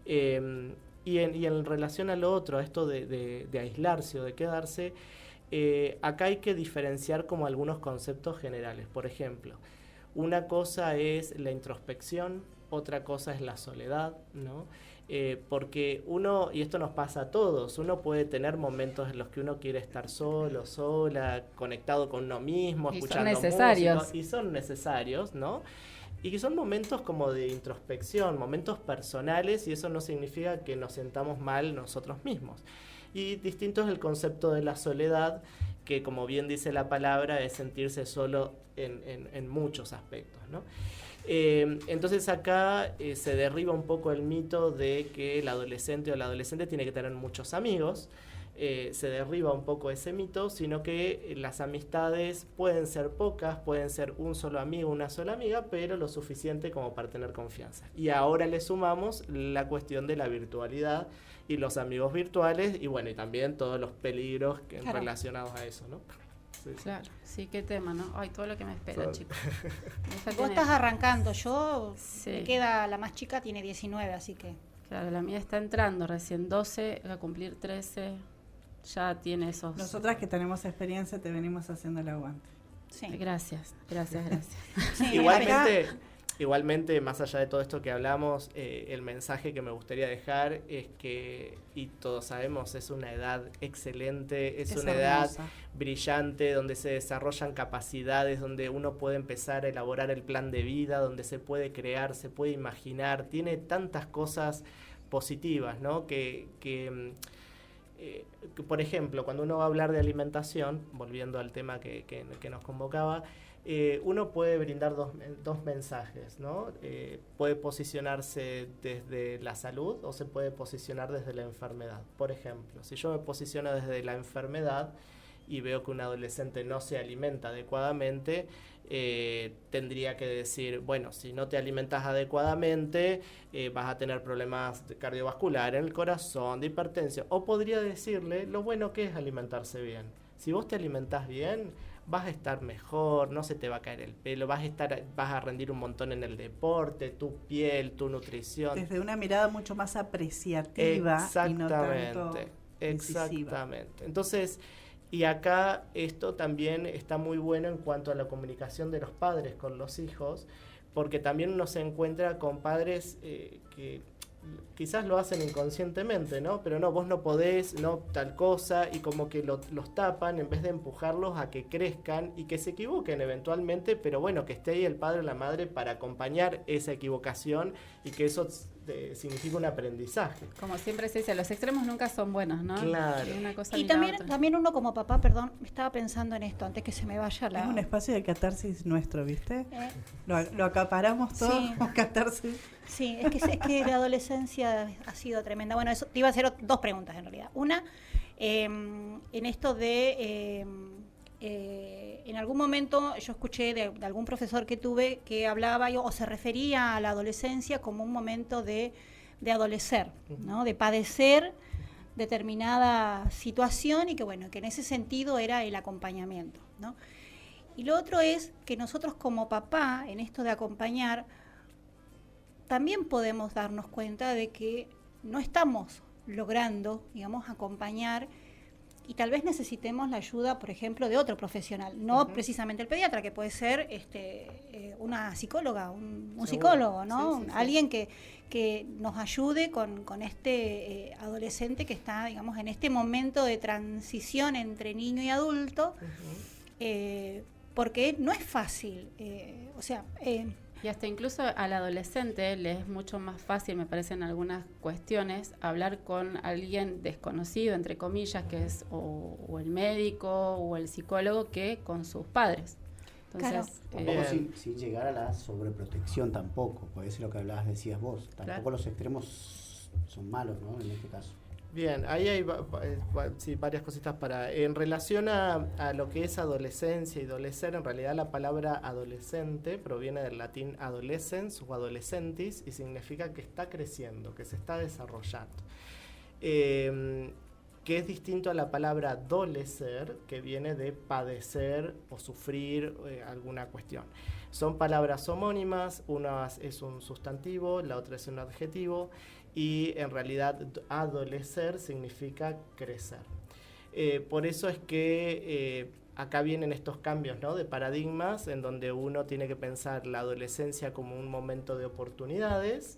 y en relación a lo otro, a esto de aislarse o de quedarse, acá hay que diferenciar como algunos conceptos generales. Por ejemplo, una cosa es la introspección, otra cosa es la soledad, ¿no? Porque uno, y esto nos pasa a todos, uno puede tener momentos en los que uno quiere estar solo, sola, conectado con uno mismo, escuchando música, y son necesarios, ¿no? Y que son momentos como de introspección, momentos personales, y eso no significa que nos sentamos mal nosotros mismos. Y distinto es el concepto de la soledad, que como bien dice la palabra, es sentirse solo en muchos aspectos, ¿no? Entonces acá se derriba un poco el mito de que el adolescente o la adolescente tiene que tener muchos amigos. Se derriba un poco ese mito, sino que las amistades pueden ser pocas, pueden ser un solo amigo, una sola amiga, pero lo suficiente como para tener confianza. Y ahora le sumamos la cuestión de la virtualidad y los amigos virtuales y bueno, y también todos los peligros relacionados a eso, ¿no? Sí, claro, sí, qué tema, ¿no? Ay, todo lo que me espera, chicos. Vos estás arrancando, yo me queda, la más chica tiene 19, así que... Claro, la mía está entrando recién 12, va a cumplir 13, ya tiene esos... Nosotras que tenemos experiencia te venimos haciendo el aguante. Sí. Gracias. Sí, Igualmente, más allá de todo esto que hablamos, el mensaje que me gustaría dejar es que, y todos sabemos, es una edad excelente, es una edad brillante, donde se desarrollan capacidades, donde uno puede empezar a elaborar el plan de vida, donde se puede crear, se puede imaginar, tiene tantas cosas positivas, ¿no? Que por ejemplo, cuando uno va a hablar de alimentación, volviendo al tema que nos convocaba, uno puede brindar dos mensajes, ¿no? Puede posicionarse desde la salud o se puede posicionar desde la enfermedad. Por ejemplo, si yo me posiciono desde la enfermedad y veo que un adolescente no se alimenta adecuadamente, tendría que decir, bueno, si no te alimentas adecuadamente, vas a tener problemas cardiovasculares en el corazón, de hipertensión. O podría decirle lo bueno que es alimentarse bien. Si vos te alimentás bien, vas a estar mejor, no se te va a caer el pelo, vas a rendir un montón en el deporte, tu piel, tu nutrición. Desde una mirada mucho más apreciativa y no tanto decisiva. Exactamente. Entonces, y acá esto también está muy bueno en cuanto a la comunicación de los padres con los hijos, porque también uno se encuentra con padres que quizás lo hacen inconscientemente, ¿no? Pero no, vos no podés, no tal cosa, y como que los tapan en vez de empujarlos a que crezcan y que se equivoquen eventualmente, pero bueno, que esté ahí el padre o la madre para acompañar esa equivocación y que eso significa un aprendizaje. Como siempre se dice, los extremos nunca son buenos, ¿no? Claro. Una cosa y también uno como papá, perdón, estaba pensando en esto antes que se me vaya la... Es un espacio de catarsis nuestro, ¿viste? Lo acaparamos todo, sí. Con catarsis. Sí, es que la adolescencia ha sido tremenda. Bueno, eso te iba a hacer dos preguntas en realidad. Una, en esto de... en algún momento yo escuché de algún profesor que tuve que hablaba o se refería a la adolescencia como un momento de adolecer, ¿no? De padecer determinada situación y que bueno, que en ese sentido era el acompañamiento, ¿no? Y lo otro es que nosotros como papá, en esto de acompañar, también podemos darnos cuenta de que no estamos logrando, digamos, acompañar, y tal vez necesitemos la ayuda, por ejemplo, de otro profesional, no precisamente el pediatra, que puede ser una psicóloga, un psicólogo, ¿no? Sí. Alguien que nos ayude con este adolescente que está, digamos, en este momento de transición entre niño y adulto, porque no es fácil, y hasta incluso al adolescente le es mucho más fácil, me parece, en algunas cuestiones, hablar con alguien desconocido, entre comillas, que es o el médico o el psicólogo, que con sus padres. Entonces, Tampoco sin llegar a la sobreprotección tampoco, porque eso es lo que decías vos. Tampoco los extremos son malos, ¿no? En este caso. Bien, ahí hay varias cositas para... En relación a lo que es adolescencia y adolecer, en realidad la palabra adolescente proviene del latín adolescens o adolescentis y significa que está creciendo, que se está desarrollando. Que es distinto a la palabra dolecer, que viene de padecer o sufrir alguna cuestión. Son palabras homónimas, una es un sustantivo, la otra es un adjetivo, y en realidad adolecer significa crecer. Por eso es que acá vienen estos cambios, ¿no?, de paradigmas, en donde uno tiene que pensar la adolescencia como un momento de oportunidades,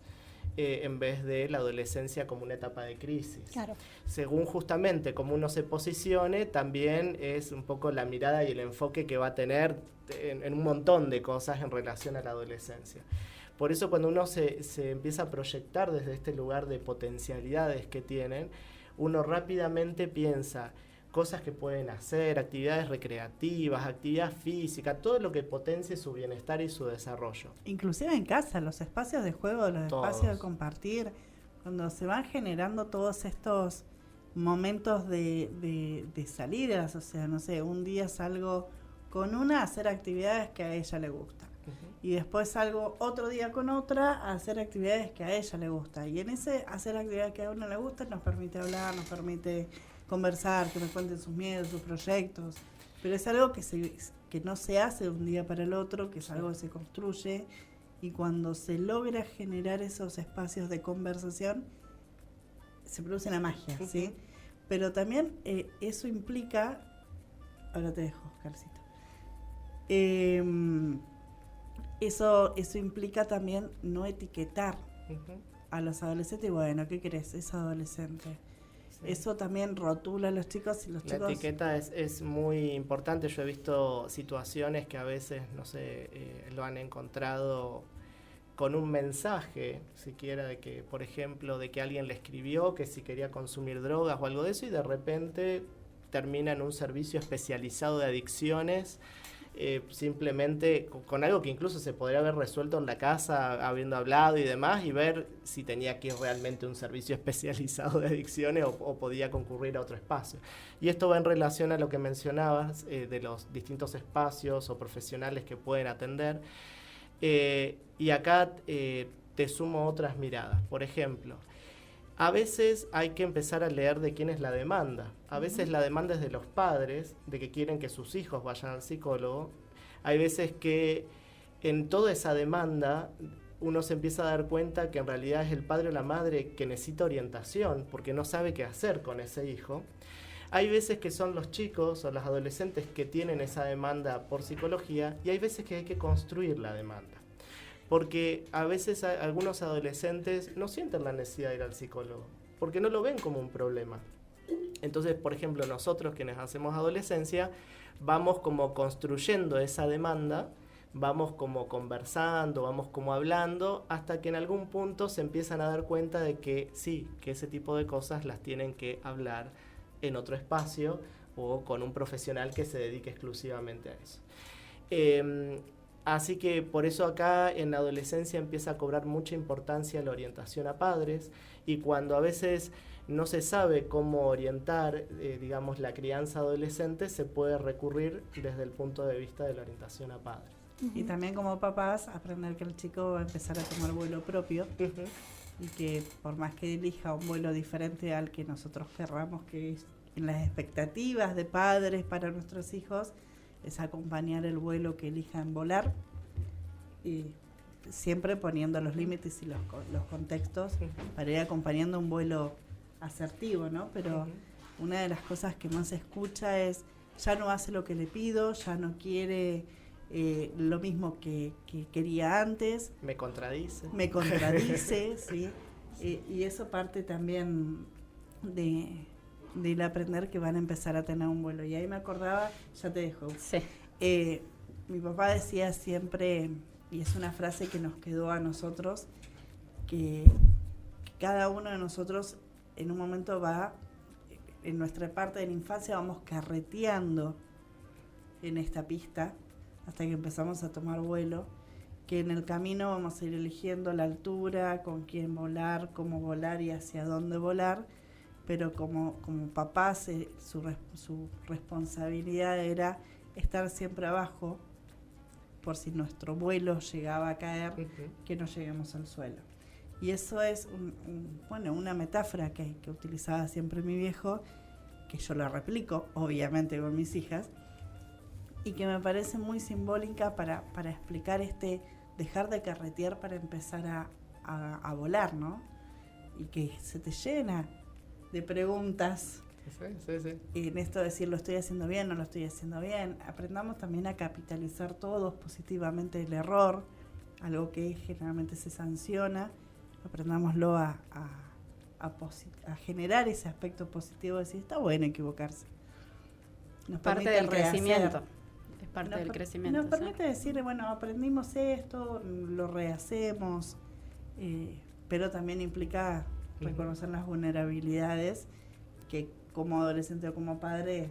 en vez de la adolescencia como una etapa de crisis. claro. Según justamente cómo uno se posicione, también es un poco la mirada y el enfoque que va a tener en un montón de cosas en relación a la adolescencia. Por eso cuando uno se empieza a proyectar desde este lugar de potencialidades que tienen, uno rápidamente piensa cosas que pueden hacer, actividades recreativas, actividad física, todo lo que potencie su bienestar y su desarrollo. Inclusive en casa, los espacios de juego, los espacios de compartir, cuando se van generando todos estos momentos de salidas, o sea, no sé, un día salgo con una a hacer actividades que a ella le gustan. Y después salgo otro día con otra a hacer actividades que a ella le gusta. Y en ese hacer actividades que a uno le gusta nos permite hablar, nos permite conversar, que me cuenten sus miedos, sus proyectos. Pero es algo que no se hace de un día para el otro, que es algo que se construye. Y cuando se logra generar esos espacios de conversación, se produce la magia, ¿sí? Pero también eso implica... Ahora te dejo, Oscarcito. Eso implica también no etiquetar a los adolescentes. Bueno, ¿qué crees? Es adolescente. Sí. Eso también rotula a los chicos y los chicos... La etiqueta es muy importante. Yo he visto situaciones que a veces, no sé, lo han encontrado con un mensaje, siquiera de que, por ejemplo, de que alguien le escribió que si quería consumir drogas o algo de eso, y de repente termina en un servicio especializado de adicciones, simplemente con algo que incluso se podría haber resuelto en la casa, habiendo hablado y demás, y ver si tenía que ir realmente a un servicio especializado de adicciones o podía concurrir a otro espacio. Y esto va en relación a lo que mencionabas, de los distintos espacios o profesionales que pueden atender. Y acá te sumo otras miradas. Por ejemplo, a veces hay que empezar a leer de quién es la demanda. A veces la demanda es de los padres, de que quieren que sus hijos vayan al psicólogo. Hay veces que en toda esa demanda uno se empieza a dar cuenta que en realidad es el padre o la madre que necesita orientación porque no sabe qué hacer con ese hijo. Hay veces que son los chicos o los adolescentes que tienen esa demanda por psicología, y hay veces que hay que construir la demanda. Porque a veces algunos adolescentes no sienten la necesidad de ir al psicólogo, porque no lo ven como un problema. Entonces, por ejemplo, nosotros quienes hacemos adolescencia, vamos como construyendo esa demanda, vamos como conversando, vamos como hablando, hasta que en algún punto se empiezan a dar cuenta de que sí, que ese tipo de cosas las tienen que hablar en otro espacio o con un profesional que se dedique exclusivamente a eso. Así que por eso acá en la adolescencia empieza a cobrar mucha importancia la orientación a padres, y cuando a veces no se sabe cómo orientar, digamos, la crianza adolescente, se puede recurrir desde el punto de vista de la orientación a padres. Y también como papás aprender que el chico va a empezar a tomar vuelo propio y que por más que elija un vuelo diferente al que nosotros querramos, que es en las expectativas de padres para nuestros hijos, es acompañar el vuelo que elijan volar y siempre poniendo los límites y los contextos para ir acompañando un vuelo asertivo, ¿no? Pero una de las cosas que más se escucha es, ya no hace lo que le pido, ya no quiere lo mismo que quería antes. Me contradice. Me contradice, sí. Y eso parte también del aprender que van a empezar a tener un vuelo. Y ahí me acordaba, ya te dejo. Sí. Mi papá decía siempre, y es una frase que nos quedó a nosotros, que cada uno de nosotros en un momento va, en nuestra parte de la infancia, vamos carreteando en esta pista hasta que empezamos a tomar vuelo, que en el camino vamos a ir eligiendo la altura, con quién volar, cómo volar y hacia dónde volar, pero como papá su responsabilidad era estar siempre abajo por si nuestro vuelo llegaba a caer, que no lleguemos al suelo. Y eso es una metáfora que utilizaba siempre mi viejo, que yo la replico, obviamente, con mis hijas, y que me parece muy simbólica para explicar dejar de carretear para empezar a volar, ¿no? Y que se te llena de preguntas. Sí. En esto de decir, ¿lo estoy haciendo bien? ¿No lo estoy haciendo bien? Aprendamos también a capitalizar todos positivamente el error, algo que generalmente se sanciona. Aprendámoslo a generar ese aspecto positivo, de decir, está bueno equivocarse. Nos parte del crecimiento. Es parte del crecimiento. Nos permite decir, bueno, aprendimos esto, lo rehacemos, pero también implica reconocer las vulnerabilidades que como adolescente o como padre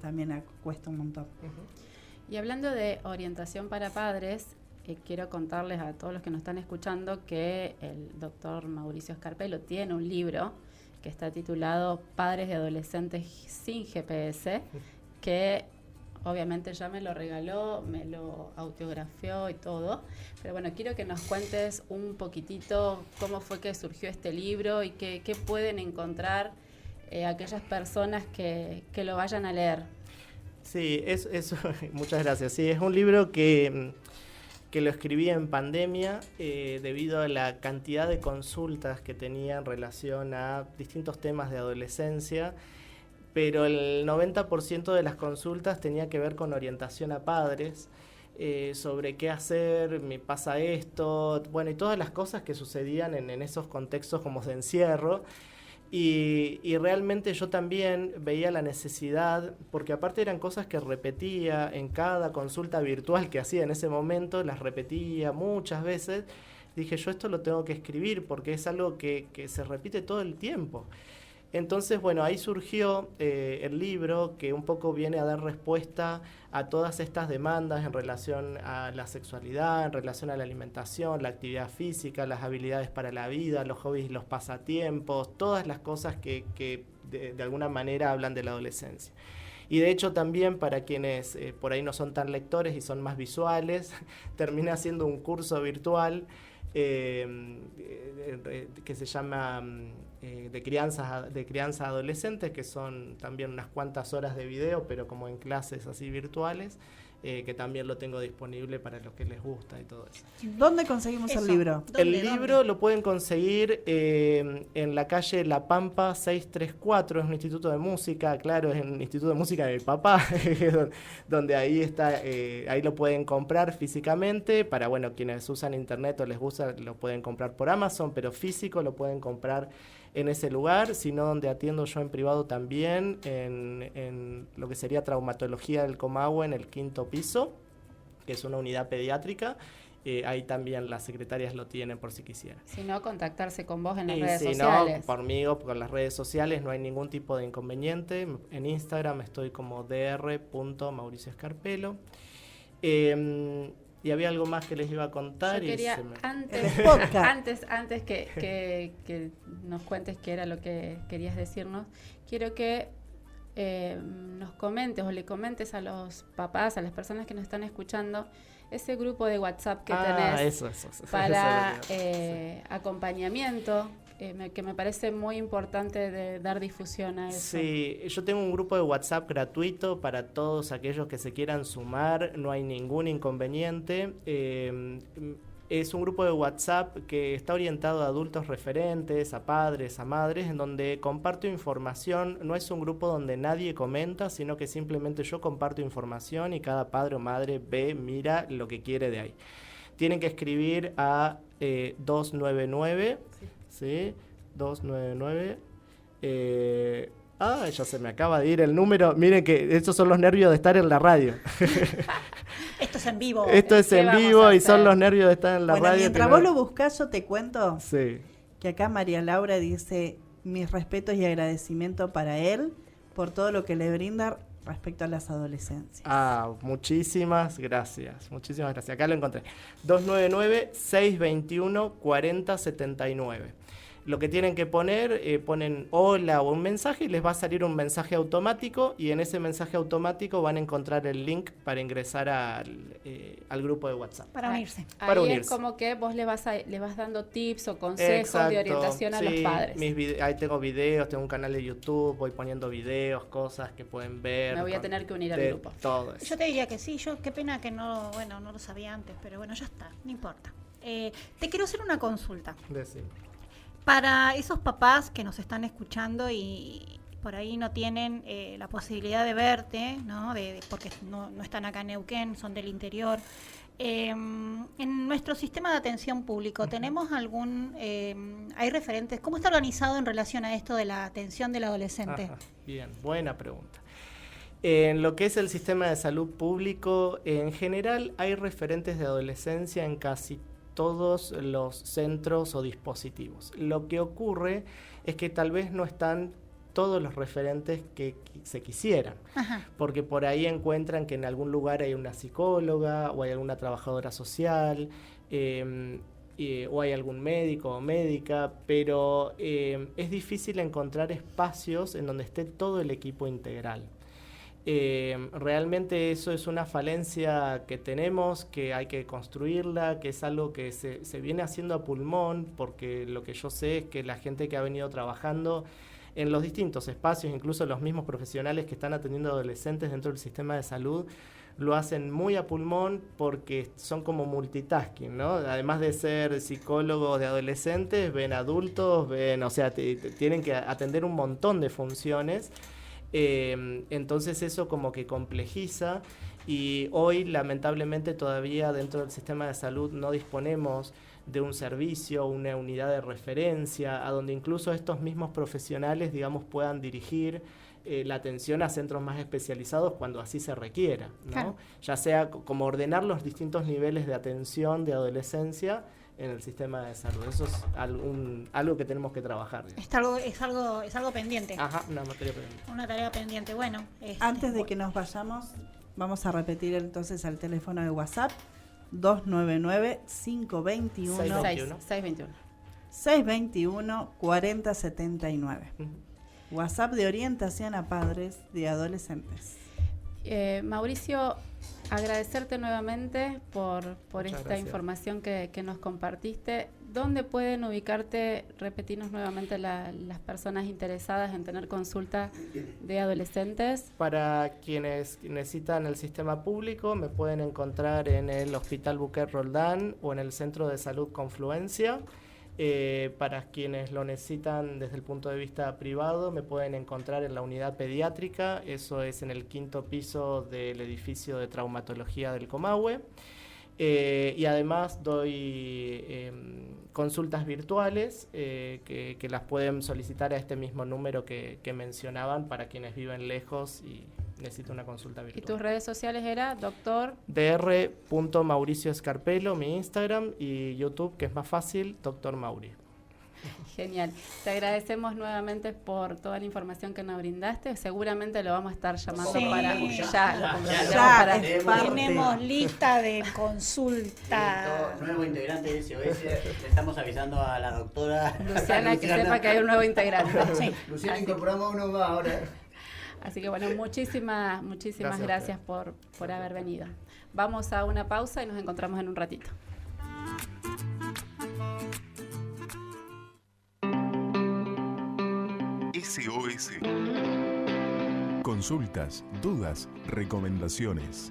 también cuesta un montón. Y hablando de orientación para padres, quiero contarles a todos los que nos están escuchando que el doctor Mauricio Scarpello tiene un libro que está titulado Padres de Adolescentes sin GPS, que obviamente ya me lo regaló, me lo autografió y todo, pero bueno, quiero que nos cuentes un poquitito cómo fue que surgió este libro y qué pueden encontrar aquellas personas que lo vayan a leer. Sí, eso muchas gracias. Sí, es un libro que lo escribí en pandemia debido a la cantidad de consultas que tenía en relación a distintos temas de adolescencia, pero el 90% de las consultas tenía que ver con orientación a padres, sobre qué hacer, me pasa esto, bueno, y todas las cosas que sucedían en esos contextos como de encierro. Y realmente yo también veía la necesidad, porque aparte eran cosas que repetía en cada consulta virtual que hacía en ese momento, las repetía muchas veces. Dije, yo esto lo tengo que escribir porque es algo que se repite todo el tiempo. Entonces, bueno, ahí surgió el libro que un poco viene a dar respuesta a todas estas demandas en relación a la sexualidad, en relación a la alimentación, la actividad física, las habilidades para la vida, los hobbies, los pasatiempos, todas las cosas que de alguna manera hablan de la adolescencia. Y de hecho también para quienes por ahí no son tan lectores y son más visuales, terminé haciendo un curso virtual que se llama de crianza adolescente, que son también unas cuantas horas de video, pero como en clases así virtuales, que también lo tengo disponible para los que les gusta y todo eso. ¿Dónde conseguimos el libro? El libro lo pueden conseguir en la calle La Pampa 634, es un instituto de música, claro, es un instituto de música de mi papá, donde ahí está, ahí lo pueden comprar físicamente, para bueno, quienes usan internet o les gusta, lo pueden comprar por Amazon, pero físico lo pueden comprar en ese lugar, sino donde atiendo yo en privado también, en lo que sería traumatología del Comahue, en el 5º piso, que es una unidad pediátrica. Ahí también las secretarias lo tienen por si quisieran. Si no, contactarse con vos en las redes sociales. sociales. Si no, conmigo, con las redes sociales, no hay ningún tipo de inconveniente. En Instagram estoy como dr.Mauricio Scarpello. Y había algo más que les iba a contar. Yo quería, antes que nos cuentes qué era lo que querías decirnos, quiero que nos comentes o le comentes a los papás, a las personas que nos están escuchando, ese grupo de WhatsApp que tenés para acompañamiento, que me parece muy importante de dar difusión a eso. Sí, yo tengo un grupo de WhatsApp gratuito para todos aquellos que se quieran sumar, no hay ningún inconveniente. es un grupo de WhatsApp que está orientado a adultos referentes, a padres, a madres, en donde comparto información. No es un grupo donde nadie comenta, sino que simplemente yo comparto información y cada padre o madre ve, mira lo que quiere de ahí. Tienen que escribir a 299, ¿sí? 299. Ya se me acaba de ir el número. Miren que estos son los nervios de estar en la radio. Esto es en vivo. Esto es en vivo y son los nervios de estar en la radio. Mientras vos lo buscás, yo te cuento sí. que acá María Laura dice: mis respetos y agradecimiento para él por todo lo que le brinda respecto a las adolescencias. Muchísimas gracias. Muchísimas gracias. Acá lo encontré. 299-621-4079. Lo que tienen que poner, ponen hola o un mensaje y les va a salir un mensaje automático, y en ese mensaje automático van a encontrar el link para ingresar al grupo de WhatsApp. Para unirse. Ahí es como que vos le vas dando tips o consejos de orientación a los padres. Ahí tengo videos, tengo un canal de YouTube, voy poniendo videos, cosas que pueden ver. Me voy a tener que unir al grupo. Todo eso. Yo te diría que sí, qué pena que no lo sabía antes, pero bueno, ya está, no importa. Te quiero hacer una consulta. Decime. Para esos papás que nos están escuchando y por ahí no tienen la posibilidad de verte, ¿no? Porque no están acá en Neuquén, son del interior. En nuestro sistema de atención público, ¿tenemos hay referentes? ¿Cómo está organizado en relación a esto de la atención del adolescente? Ajá, bien, buena pregunta. En lo que es el sistema de salud público, en general hay referentes de adolescencia en casi todos los centros o dispositivos. Lo que ocurre es que tal vez no están todos los referentes que se quisieran. Ajá. Porque por ahí encuentran que en algún lugar hay una psicóloga o hay alguna trabajadora social o hay algún médico o médica, pero es difícil encontrar espacios en donde esté todo el equipo integral. Realmente eso es una falencia que tenemos, que hay que construirla, que es algo que se viene haciendo a pulmón, porque lo que yo sé es que la gente que ha venido trabajando en los distintos espacios, incluso los mismos profesionales que están atendiendo adolescentes dentro del sistema de salud, lo hacen muy a pulmón porque son como multitasking, ¿no? Además de ser psicólogos de adolescentes, ven adultos, tienen que atender un montón de funciones. Entonces eso como que complejiza, y hoy lamentablemente todavía dentro del sistema de salud no disponemos de un servicio, una unidad de referencia a donde incluso estos mismos profesionales, digamos, puedan dirigir la atención a centros más especializados cuando así se requiera, ¿no? Claro. Ya sea como ordenar los distintos niveles de atención de adolescencia en el sistema de salud. Eso es algo que tenemos que trabajar. Es algo pendiente. Ajá, una materia pendiente. Una tarea pendiente. Bueno. Antes de que nos vayamos, vamos a repetir entonces el teléfono de WhatsApp: 299-521-621-4079. WhatsApp de orientación a padres de adolescentes. Mauricio, agradecerte nuevamente por esta gracias. Información que nos compartiste. ¿Dónde pueden ubicarte? Repetirnos nuevamente las personas interesadas en tener consulta de adolescentes. Para quienes necesitan el sistema público, me pueden encontrar en el Hospital Buquet Roldán o en el Centro de Salud Confluencia. Para quienes lo necesitan desde el punto de vista privado, me pueden encontrar en la unidad pediátrica, eso es en el 5º piso del edificio de traumatología del Comahue. Y además doy consultas virtuales que las pueden solicitar a este mismo número que mencionaban para quienes viven lejos y necesitan una consulta virtual. ¿Y tus redes sociales era, doctor? Dr.Mauricio Escarpelo, mi Instagram, y YouTube, que es más fácil, Dr. Mauri. Genial. Te agradecemos nuevamente por toda la información que nos brindaste. Seguramente lo vamos a estar llamando para... Tenemos lista de consulta. Nuevo integrante de SOS. Le estamos avisando a la doctora Luciana que sepa que hay un nuevo integrante. Sí. Luciana, incorporamos uno más ahora. Así que bueno, muchísimas gracias por haber venido. Vamos a una pausa y nos encontramos en un ratito. SOS. Consultas, dudas, recomendaciones.